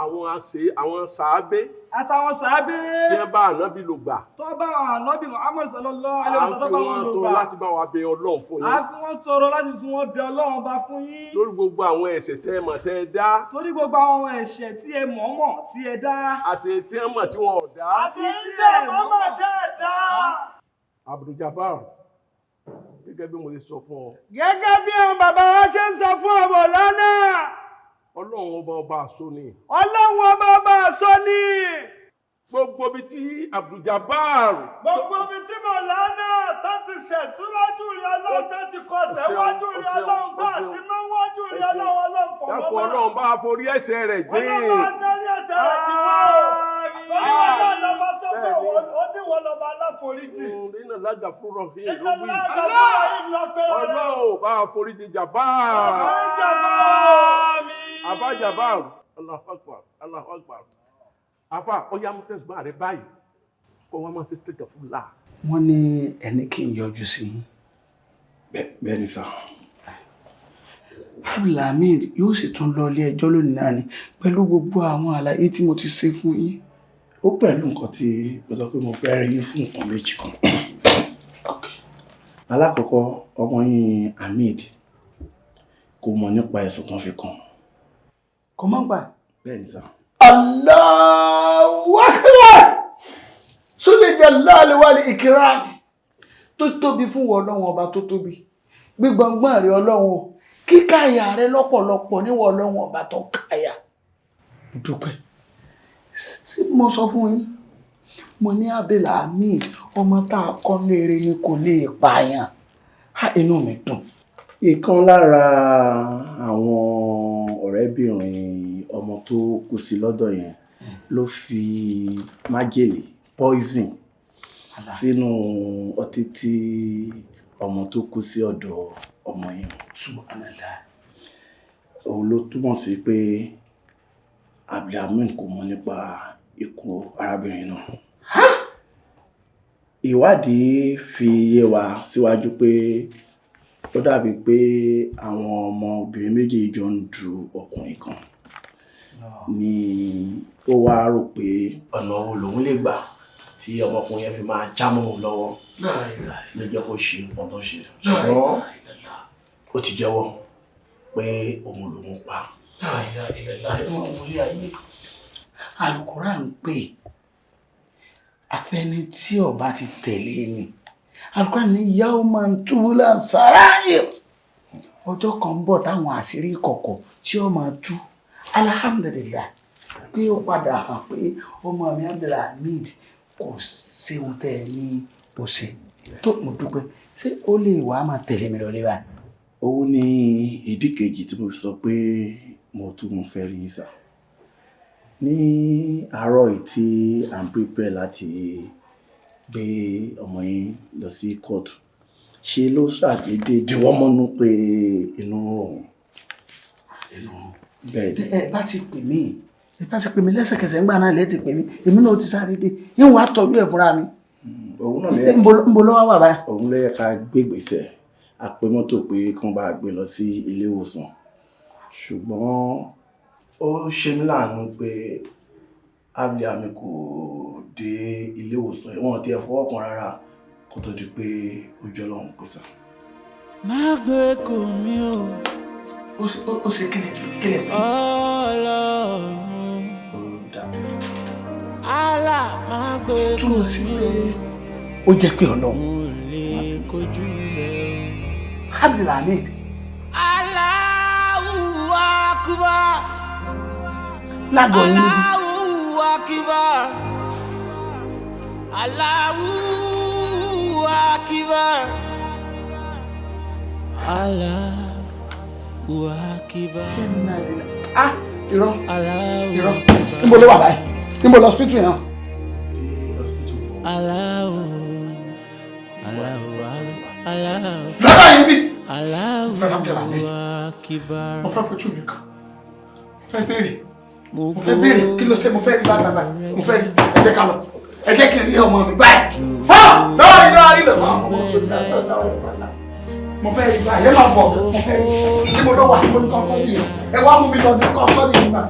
Àwọn sàábé. Àtàwọn sàábé. Tí wọ́n bá ànábì lò gbà. Tó bá ànábì Muhammad sallallahu alaihi wasallam tó bá wọn lò gbà. A fi wọn tọrọ láti bá wa bẹ Ọlọ́run fún yín. A fi wọn tọrọ láti fi wọn bẹ Ọlọ́run bá fún yín. Lórí gbogbo àwọn ẹ̀ṣẹ̀ tẹ́ ẹ mọ̀ tẹ́ ẹ dá. Torí gbogbo àwọn ẹ̀ṣẹ̀ tí ẹ mọ̀ọ́mọ̀ tí ẹ dá. Àti tí ẹ mọ̀ tí wọn ò dá. Àti tí ẹ mọ̀ọ́mọ̀ tí ẹ dá. Abdul Jabbar, gẹ́gẹ́ bí mo ti sọ fún ọ. Gẹ́gẹ́ bí àwọn bàbá wa ṣe ń sọ fún ọmọ lọ́nà. Ọlọ́run ọba àṣọ ni. Ọlọ́run ọba àṣọ ni. Gbogbo bí tí Abdul Jabbar. Gbogbo bí tí mo lọ́nà tó ti ṣẹ̀ síwájú rí Ọlọ́run tó ti kọsẹ̀ wájú rí Ọlọ́run tó àti mọ́ wájú rí Ọlọ́run fọwọ́ mọ́. Dákun Ọlọ́run bá forí ẹ̀ṣẹ̀ rẹ̀ jìn. Ọlọ́run bá dárí ẹ̀ṣẹ̀ rẹ̀ jìn wọ́n. Ọlọ́run lọ́ba tó bẹ̀ wọ́n, ó ní wọ́n lọ́ba aláforíjì. Iná lága fúnra fi ìlú wí. Ọlọ́run bá foríjì Jabbar. Àbá Jabbar. Allahu Akbar. Allahu Akbar. Àfà ọyá mú tẹ̀síbá rẹ báyìí kó wọ́n máa ṣe tẹ̀gà fún là. Wọ́n ní ẹni kí n yọjú sí i. Bẹ́ẹ̀ ni sà. Abdulhamid yóò sì tún lọ ilé ẹjọ́ lónìí náà ni pẹ̀lú gbogbo àwọn àlàyé tí mo ti ṣe fún yín. ó pẹ̀lú nǹkan tí mo sọ pé mo fẹ́ rí yín fún nǹkan méjì kan. Alákọ̀ọ́kọ́ ọmọ yín Hamid kò mọ̀ nípa ẹ̀sùn tán fi kàn. Kò mọ̀ gbà. Bẹ́ẹ̀ni sà. Allahu Akbar! Sule jalali wal ikram tó tóbi fún wọ Ọlọ́run ọba tó tóbi. Gbígbọ̀ngbọ̀n rẹ̀ Ọlọ́run kíkáyà rẹ̀ lọ́pọ̀lọpọ̀ níwọ̀ Ọlọ́run ọba tó káyà. Dúpẹ́. Sí mo sọ fún yín. Mo ní Abdulhamid ọmọ tá a kọ́ lére ni kò lè pààyàn. Ha inú mi dùn. Ìkan lára àwọn ọ̀rẹ́bìnrin ọmọ tó kú sí lọ́dọ̀ yẹn ló fi májèlé poison sínú ọtí tí ọmọ tó kú sí ọ̀dọ̀ ọmọ yẹn. Subhanallah. Òun ló túmọ̀ sí pé Abdulhamid kò mọ̀ nípa ikú arábìnrin náà. Ìwádìí fi yé wa síwájú pé ó dàbí pé àwọn ọmọbìnrin méjì jọ ń du ọkùnrin kan ni ó wá rò pé ọ̀nà wo lòun lè gbà tí ọmọkùnrin yẹn fi máa jámọ́ òun lọ́wọ́ ló jẹ́ kó ṣe nǹkan tó ṣe. Ṣùgbọ́n ó ti jẹ́wọ́ pé òun lòun pa. Al-Qur'an ń pè afẹ́ni tí ọba ti tẹ̀lé ni. Al-Qur'an ní yawman tubula sarair. Ọjọ́ kan ń bọ̀ táwọn àṣírí kọ̀kọ̀ tí ó máa tú. Alhamdulillah pé ó padà hàn pé ọmọ mi Abdulhamid kò sí ohun tẹ́ ẹ ní bó ṣe. Tó mo dúpẹ́ ṣé ó lè wá máa tẹ̀lé mi lọ lé báyìí. Òun ní ìdí kejì tí mo sọ pé mo fẹ́ rí sà. Ní àárọ̀ yìí tí à ń prepare láti gbé ọmọ yín lọ sí court ṣe ló ṣàdédé diwọ́ mọ́nú pé inú òun. Bẹ́ẹ̀ ẹ bá ti pè mí lẹ́sẹ̀kẹsẹ̀ ńgbà náà lẹ́ti pè mí èmi náà ti sáré dé yín wàá tọ́jú ẹ̀ fúnra mi. Òun náà lẹ́yìn ń bo lọ́wọ́ wà báyìí. Òun ló yẹ ká gbégbèsè àpè mọ́tò pé kí wọ́n bá gbé lọ sí ilé ìwòsàn ṣùgbọ́n ó ṣe mí láàánú pé Abdulhamid kò dé ilé ìwòsàn wọn ti ẹ̀ fọwọ́ kan rárá kó tó di pé ojú Ọlọ́run kò sà. Má gbé kò mí o. Ó ṣe kílẹ̀ pé. Ọlọ́run. Ó dàbí sà. Allah má gbé kò mí o. Ó jẹ́ pé Ọlọ́run. Mo lè kojú rẹ̀ o. Abdulhamid. Allahu Akbar. Lágọ̀ọ́ yín níbi. Allahu Akbar. Allahu Akbar. Allahu Akbar. Irọ́. Níbo ló wà báyìí? Níbo lọ hospital yẹn? Allahu. Lára yìí bí. Allahu Akbar. Mo fẹ́ fojú mi kàn. Mo fẹ́ béèrè. Kí ló ṣe mo fẹ́ rí báyìí? Mo fẹ́ rí. Ẹ jẹ́ ká lọ. Ẹ jẹ́ kí n rí ọmọ mi báyìí. Lọ́wọ́ ilẹ̀ máa mo fẹ́ rí báyìí. Ẹ máa bọ̀. Mo fẹ́ rí. Kí mo lọ wà ní kọ́kọ́ yìí. Ẹ wá mú mi lọ ní kọ́kọ́ yìí nígbà.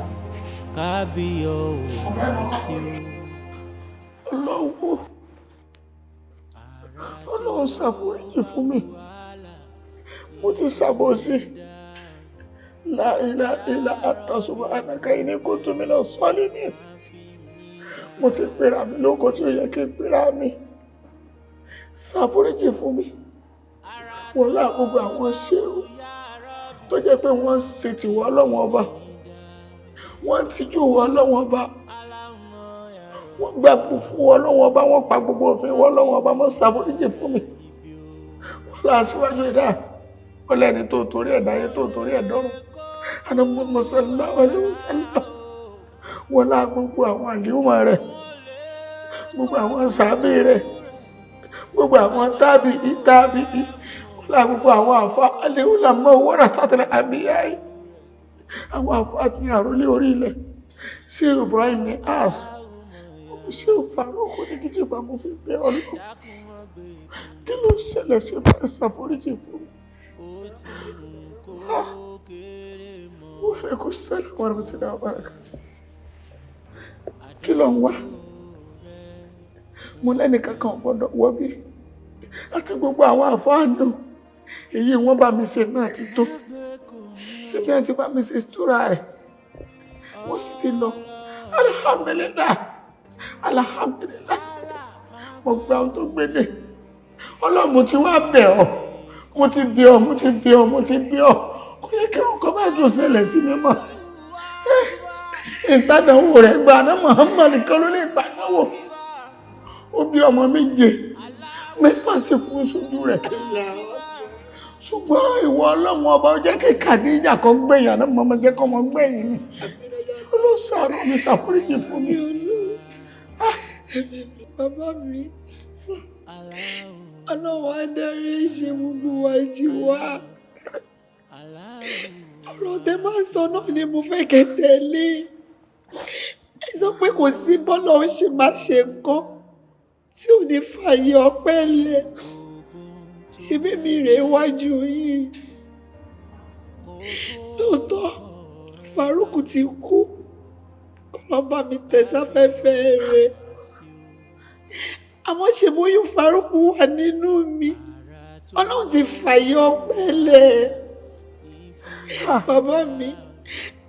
Kábíyọ̀ wá sí o. Ọlọ́run ṣàforíjì fún mi. Mo ti ṣàbòsí. La ilaha illa anta subhanaka inni kuntu minas zalimin. Mo ti pera mi lóko tí ó yẹ kí n pera mi. Ṣàforíjì fún mi. Wọ́n lá gbogbo àwọn ṣéwù tó jẹ́ pé wọ́n ṣe tìwọ́ Ọlọ́run ọba. Wọ́n tijú wọ́ Ọlọ́run ọba. Wọ́n gbàgbọ́ fún Ọlọ́run ọba. Wọ́n pa gbogbo òfin wọ́ Ọlọ́run ọba. Mo ṣàforíjì fún mi. Wọ́n lá aṣíwájú ẹ̀dá. Wọ́n lẹ́ni tó torí ẹ̀dá yẹn tó torí ẹ̀dọ́rùn. Ànábì sallallahu alaihi wasallam. Wọ́n lá gbogbo àwọn àlíùmọ̀ rẹ̀. Gbogbo àwọn sàábì rẹ̀. Gbogbo àwọn tábìí. Wọ́n lá gbogbo àwọn àfa al-ulama warasatul anbiya. Àwọn àfa ní àrólé orí ilẹ̀. Ṣé Ibrahim ní as? Ṣé Farouk ní kíjì bá mo fi bẹ́ Ọlọ́run? Kí ló ṣẹlẹ̀ ṣe bá ṣàforíjì fún mi? Wa alaikum salam wa rahmatullahi wa barakatuh. Kí ló ń wá? mo lẹ́nìkan kan gbọ́dọ̀ wọ́ bí àti gbogbo àwọn àfáànù èyí wọ́n bá mi ṣe náà ti tó síbi ẹ̀ ti bá mi ṣe túra rẹ̀ wọ́n sì ti lọ alhamdulillah alhamdulillah mo gba ohun tó gbélé ọlọ́run mo ti wá bẹ̀ ọ́ mo ti bí ọ kò yẹ kí irun kan bá dùn ṣẹlẹ̀ sí mi mọ́ ìtàdánwò rẹ̀ gba àná Muhammad kan ló lè gbàdánwò ó bí ọmọ 7 mẹ́fà sì kú sójú rẹ̀ ṣùgbọ́n ìwọ ọlọ́run ọba ó jẹ́ kí Khadija kan gbẹ̀yìn àná mọ́mọ́ jẹ́ kọ́ mọ́ gbẹ̀yìn mi olóṣàánú mi ṣàforíjì fún mi. Bàbá mi ọlọ́wọ́ adarí ṣe gbogbo wa jí wá ọ̀rọ̀ tẹ máa ń sọ náà ni mo fẹ́ kẹ́ tẹ̀lé ẹ sọ pé kò sí bọ́lá ó ṣe máa ṣe nǹkan tí ò ní fààyè ọpẹ́ lẹ̀ ṣe bẹ́mi rè wájú yìí lóòótọ́ Farouk ti kú ọlọ́ba mi tẹ̀sáfẹ́fẹ́ rẹ̀ àmọ́ ṣe bóyún Farouk wà nínú mi ọlọ́run ti fààyè ọpẹ́ lẹ̀ bàbá mi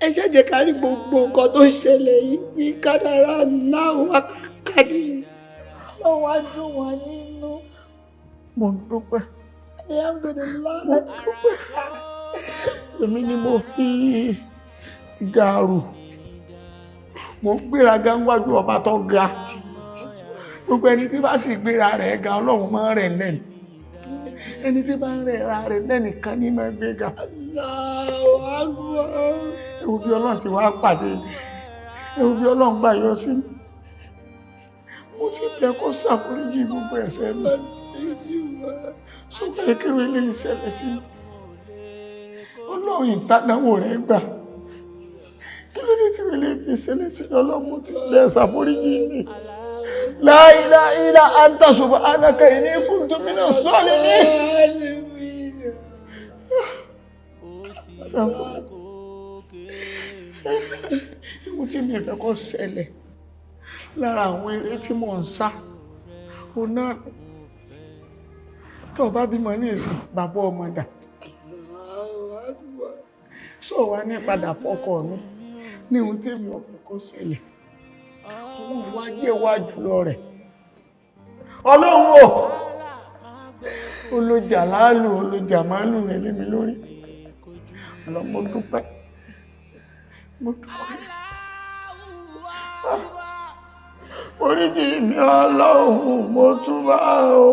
ẹ ṣáàjẹ kárí gbogbo nǹkan tó ṣẹlẹ̀ yìí ní kádàrá láwọn akádìrí lọ́wọ́ á dùn wá nínú. mo dúpẹ́ alhamdulillah mo dúpẹ́ èmi ni mo fi gàrú mo gbéraga níwájú ọba tó ga gbogbo ẹni tí bá sì gbéra rẹ̀ ga ọlọ́run máa ń rẹ̀ lẹ́nu ẹni tí bá ń rẹ̀ ra rẹ̀ lẹ́nìkan ní máa gbé ga. Ewu bí ọlọ́run ti wá pàdé ewu bí ọlọ́run gbà yọ sí mi mo ti bẹ̀ kó ṣàforíjì gbogbo ẹ̀ṣẹ̀ mi ṣùgbọ́n ìkírò ilé ìṣẹ̀lẹ̀ sí mi ọlọ́run ìtàdánwò rẹ̀ gbà kí ló dé tí ilé ìṣẹ̀lẹ̀ sí ọlọ́run ti bẹ̀ ṣàforíjì mi. La ilaha illa anta subhanaka inni kuntu minas zalimin. Ìwọ̀n tí mi fẹ́ kó ṣẹlẹ̀ lára àwọn eré tí mò ń sá o náà tó bá bímọ ní ìsìn bàbá ọmọ dà sọ wá ní padà fọ́kọ mi ní ohun tí mi ò fẹ́ kó ṣẹlẹ̀ ọlọ́run wá jẹ́ wá jùlọ rẹ̀ ọlọ́run ò olójà láàlù olójà máàlù rẹ̀ lé mi lórí ọlọ́run mo dúpẹ́ oríjì mi ọlọ́run mo túbà o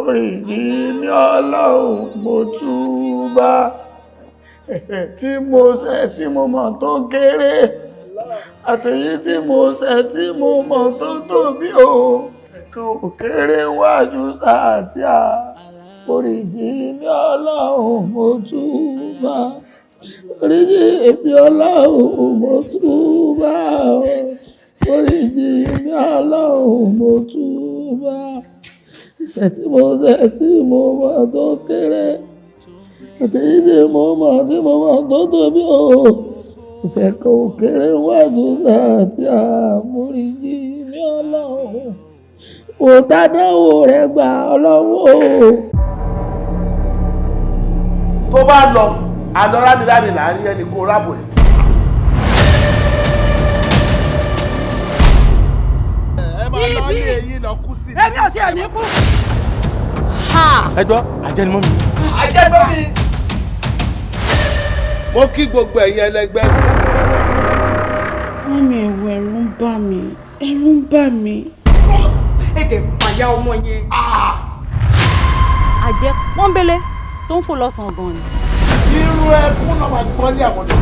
oríjì mi ọlọ́run mo túbà ẹ̀ṣẹ̀ tí mo ṣẹ̀ tí mo mọ̀ tó kéré àtèyí tí mo ṣẹ̀ tí mo mọ̀ tó tóbi o ẹ̀kan ò kéré wájú sáàtì à oríjì mi ọlọ́run mo túbà oríjì mi ọlọ́run mo túbà oríjì mi ọlọ́run mo túbà ẹ̀ṣẹ̀ tí mo ṣẹ̀ tí mo mọ̀ tó kéré àtèyí tí mo mọ̀ tó tóbi o ẹ̀ṣẹ̀ kan ò kéré wájú láti àforíjì mi ọlọ́run ò tàdánwò rẹ̀ gbà ọlọ́run. tó bá lọ àlọ́ rámìrámì láàrin ẹni kó rábò ẹ̀. ẹ máa lọ ilé yín lọ kú sí. èmi ò tiẹ̀ ní kú. ẹ gbọ́ àjẹnimọ́ mi. àjẹmọ́ mi. mo kí gbogbo ẹ̀yin ẹlẹgbẹ́. Mọ́mí ẹ̀rù ń bà mí ẹ̀rù ń bà mí. èdè pàyà ọmọ yẹn. àjẹ pọ́nbélé tó ń fò lọ́sàn-án gan ni. irú ẹkún náà máa gbọ́ ní àwọn ọdún.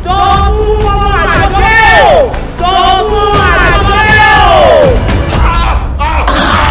Tosin àjọpẹ́ o Tosin àjọpẹ́ o.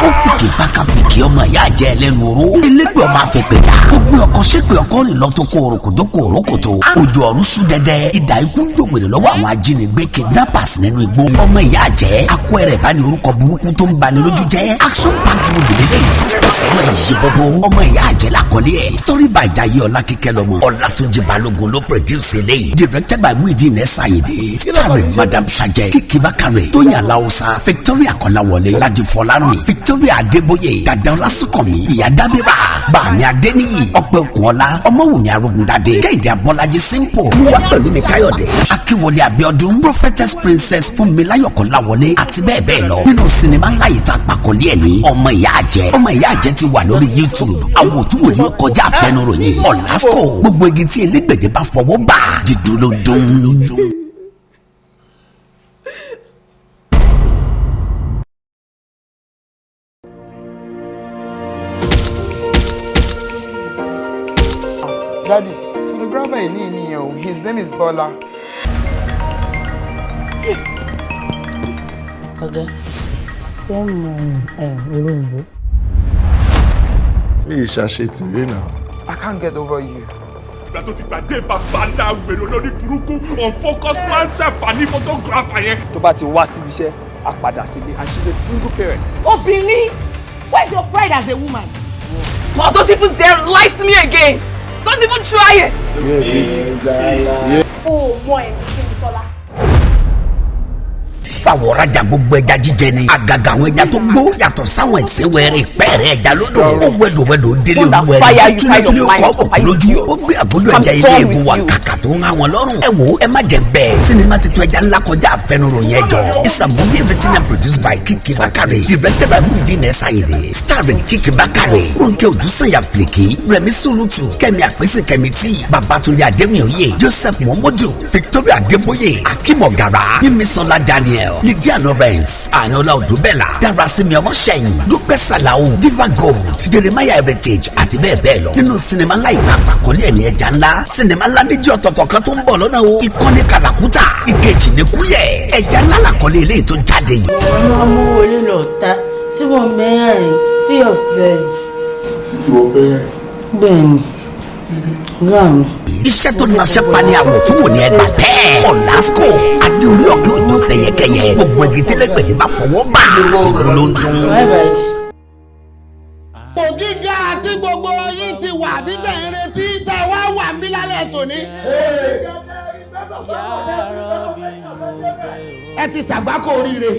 ó fìkì fákàfìkì ọmọ ìyá jẹ ẹlẹ́nu oró elégbè ọmọ afẹ́pẹ́ta gbogbo ọkọ ṣépè ọkọ rìn lọ tó kó orokoto kó orokoto ojú ọ̀run sún dẹ́dẹ́ ìdá ikú ń dògbèrè lọ́wọ́ àwọn ajínigbé kidnappers nínú igbó ọmọ ìyá jẹ akọ ẹrẹ bá ní orúkọ burúkú tó ń bani lójú jẹ action packed movie lélẹ̀ yìí suspense èyí gbogbo ọmọ ìyá àjẹlá kọ́lé ẹ̀ story by Jaiye Ọlákíkẹ́ lọ́mọ Ọlátúnjí Balógun ló produce eléyìí directed by Muideen Ẹ̀sáyédé starring Madam Sajẹ Kiki Bakare Tóyìn Aláùsá Victoria Kolawole Ladi Fọlárìn Victoria Adeboye Dàdá Ọlásùnkànmí Ìyá Dábìrà Bàmí Adéníyì Ọpẹ́ Òkùnọlá Ọmọwùmí Arógundadé Kẹ́hìndé Abọ́lájí Simple Olúwa pẹ̀lú mi Káyọ̀dé Akínwọlé Abíọ́dún Prophetess Princess Fúnmiláyọ̀ Kọ́láwọlé àti bẹ́ẹ̀ bẹ́ẹ̀ lọ nínú sinimá ńlá yìí tá a pàkọ́lé ẹ̀ ní ọmọ ìyá àjẹ́ ti wà lórí YouTube àwọn òtúwò ní kọjá àfẹnuròyìn ọ̀làsíkò gbogbo igi tí elégbèdè bá fọwọ́ bà dídùn ló dún. Daddy, photographer yìí ní ìníyẹn o. His name is Bola. Ọ̀gá, fẹ́ mọ olóńgbò. Mi ì ṣàṣetì rí náà. I can't get over you. Ìgbà tó ti gbàdé bàbá ńlá wèrè lórí burúkú unfocus man ṣàǹfààní photographer yẹn. Tó bá ti wá síbi iṣẹ́, a padà sílé and she's a single parent. Obìnrin, where's your pride as a woman? Oh, don't even dare lie to me again. Don't even try it. Oh, mọ ẹ̀mí sí mi sọ́lá. fáwọn ọ̀rajà gbogbo ẹja jíjẹ ni àgàgà àwọn ẹja tó gbó yàtọ̀ sáwọn ẹ̀sìn wẹ̀rẹ̀ ìpẹ́ẹ̀rẹ̀ ẹja lódò ó wẹ̀dọ̀wẹ̀dọ̀ délé olúwẹ̀rẹ̀ túnútúnú kọ́ ọ̀pọ̀ lójú ó gbé àbúrò ẹja ilé egun wa kàkà tó ń hàn wọn lọ́rùn ẹ wo ẹ má jẹ bẹ́ẹ̀ sinimá titun ẹja ńlá kọjá àfẹnuròyìn ẹjọ́ it's a movie written and produced by Kiki Bakare directed by Muideen Ẹ̀sáyédé starring Kiki Bakare Ronke Odúsànyà Flèkì Rẹ̀mí Sùrùtù Kẹ́mi Àpèsè Kẹ́mi tí Babátúndé Adémíòye Joseph Momodu Victoria Adeboye Akim Ọ̀gárá Mímísọ́lá Daniel Lydia Lawrence Àyànlá Odúbẹ̀là Dárasími Ọmọṣẹ́yìn Dúpẹ́ Sàláwù Diva Gold Jeremiah Heritage àti bẹ́ẹ̀ bẹ́ẹ̀ lọ nínú sinimá ńlá ìta àpàkọ́lé ẹ̀ní ẹja ńlá sinimá ńlá méjì ọ̀tọ̀ọ̀tọ̀ kan tó ń bọ̀ lọ́nà o ìkànnì Kàràkútà ìkejì ní Kúyẹ̀ ẹja ńlá làkọ́lé eléyìí tó jáde yìí. ọmọ amúwọlé lọ ta tí wọn mẹ́rin fi ọ̀sẹ̀ bẹ́ẹ̀ ni gáàmù. iṣẹ́ tó naṣẹ́ pa ní àwọ̀ tó wò ní ẹgbà bẹ́ẹ̀ ọ̀làsíkò adé orí ọ̀kẹ́ òjò tẹ̀yẹkẹyẹ gbogbo igi tẹ́lẹ̀gbẹ̀lẹ̀ bá fọwọ́ bá ìdùn ló ń dún. Kò gíga àti gbogbo yín ti wà bí tẹ̀ ń retí tẹ̀ wá wà ń bí lálẹ́ tòní. Ẹ ti ṣàgbákò oríire.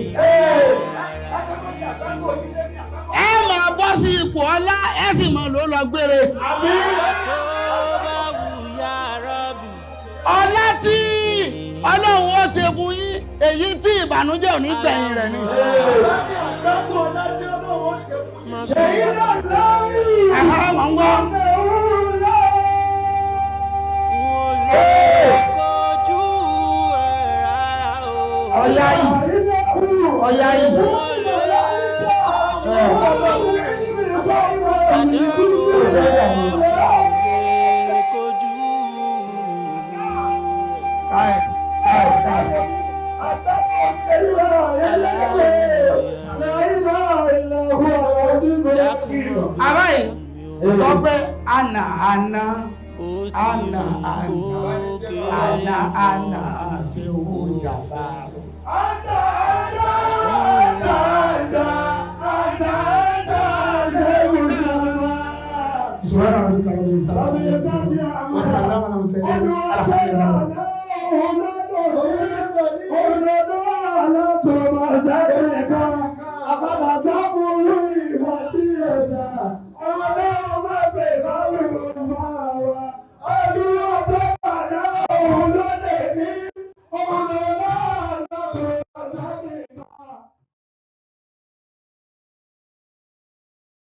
Ẹ máa bọ́ sí ipò ọlá ẹ sì máa lò ó lọ gbére. Ọlá tí Ọlọ́run ó ṣe fún yín èyí tí ìbànújẹ́ ò ní gbẹ̀yìn rẹ̀ ni. Ọ̀yá yìí, ọ̀yá yìí. Aráyé sọ pé àná ṣe owó jàmbá. Subhana rabbika rabbil izzati amma yasifun wa salamun ala al mursalin alhamdulillah.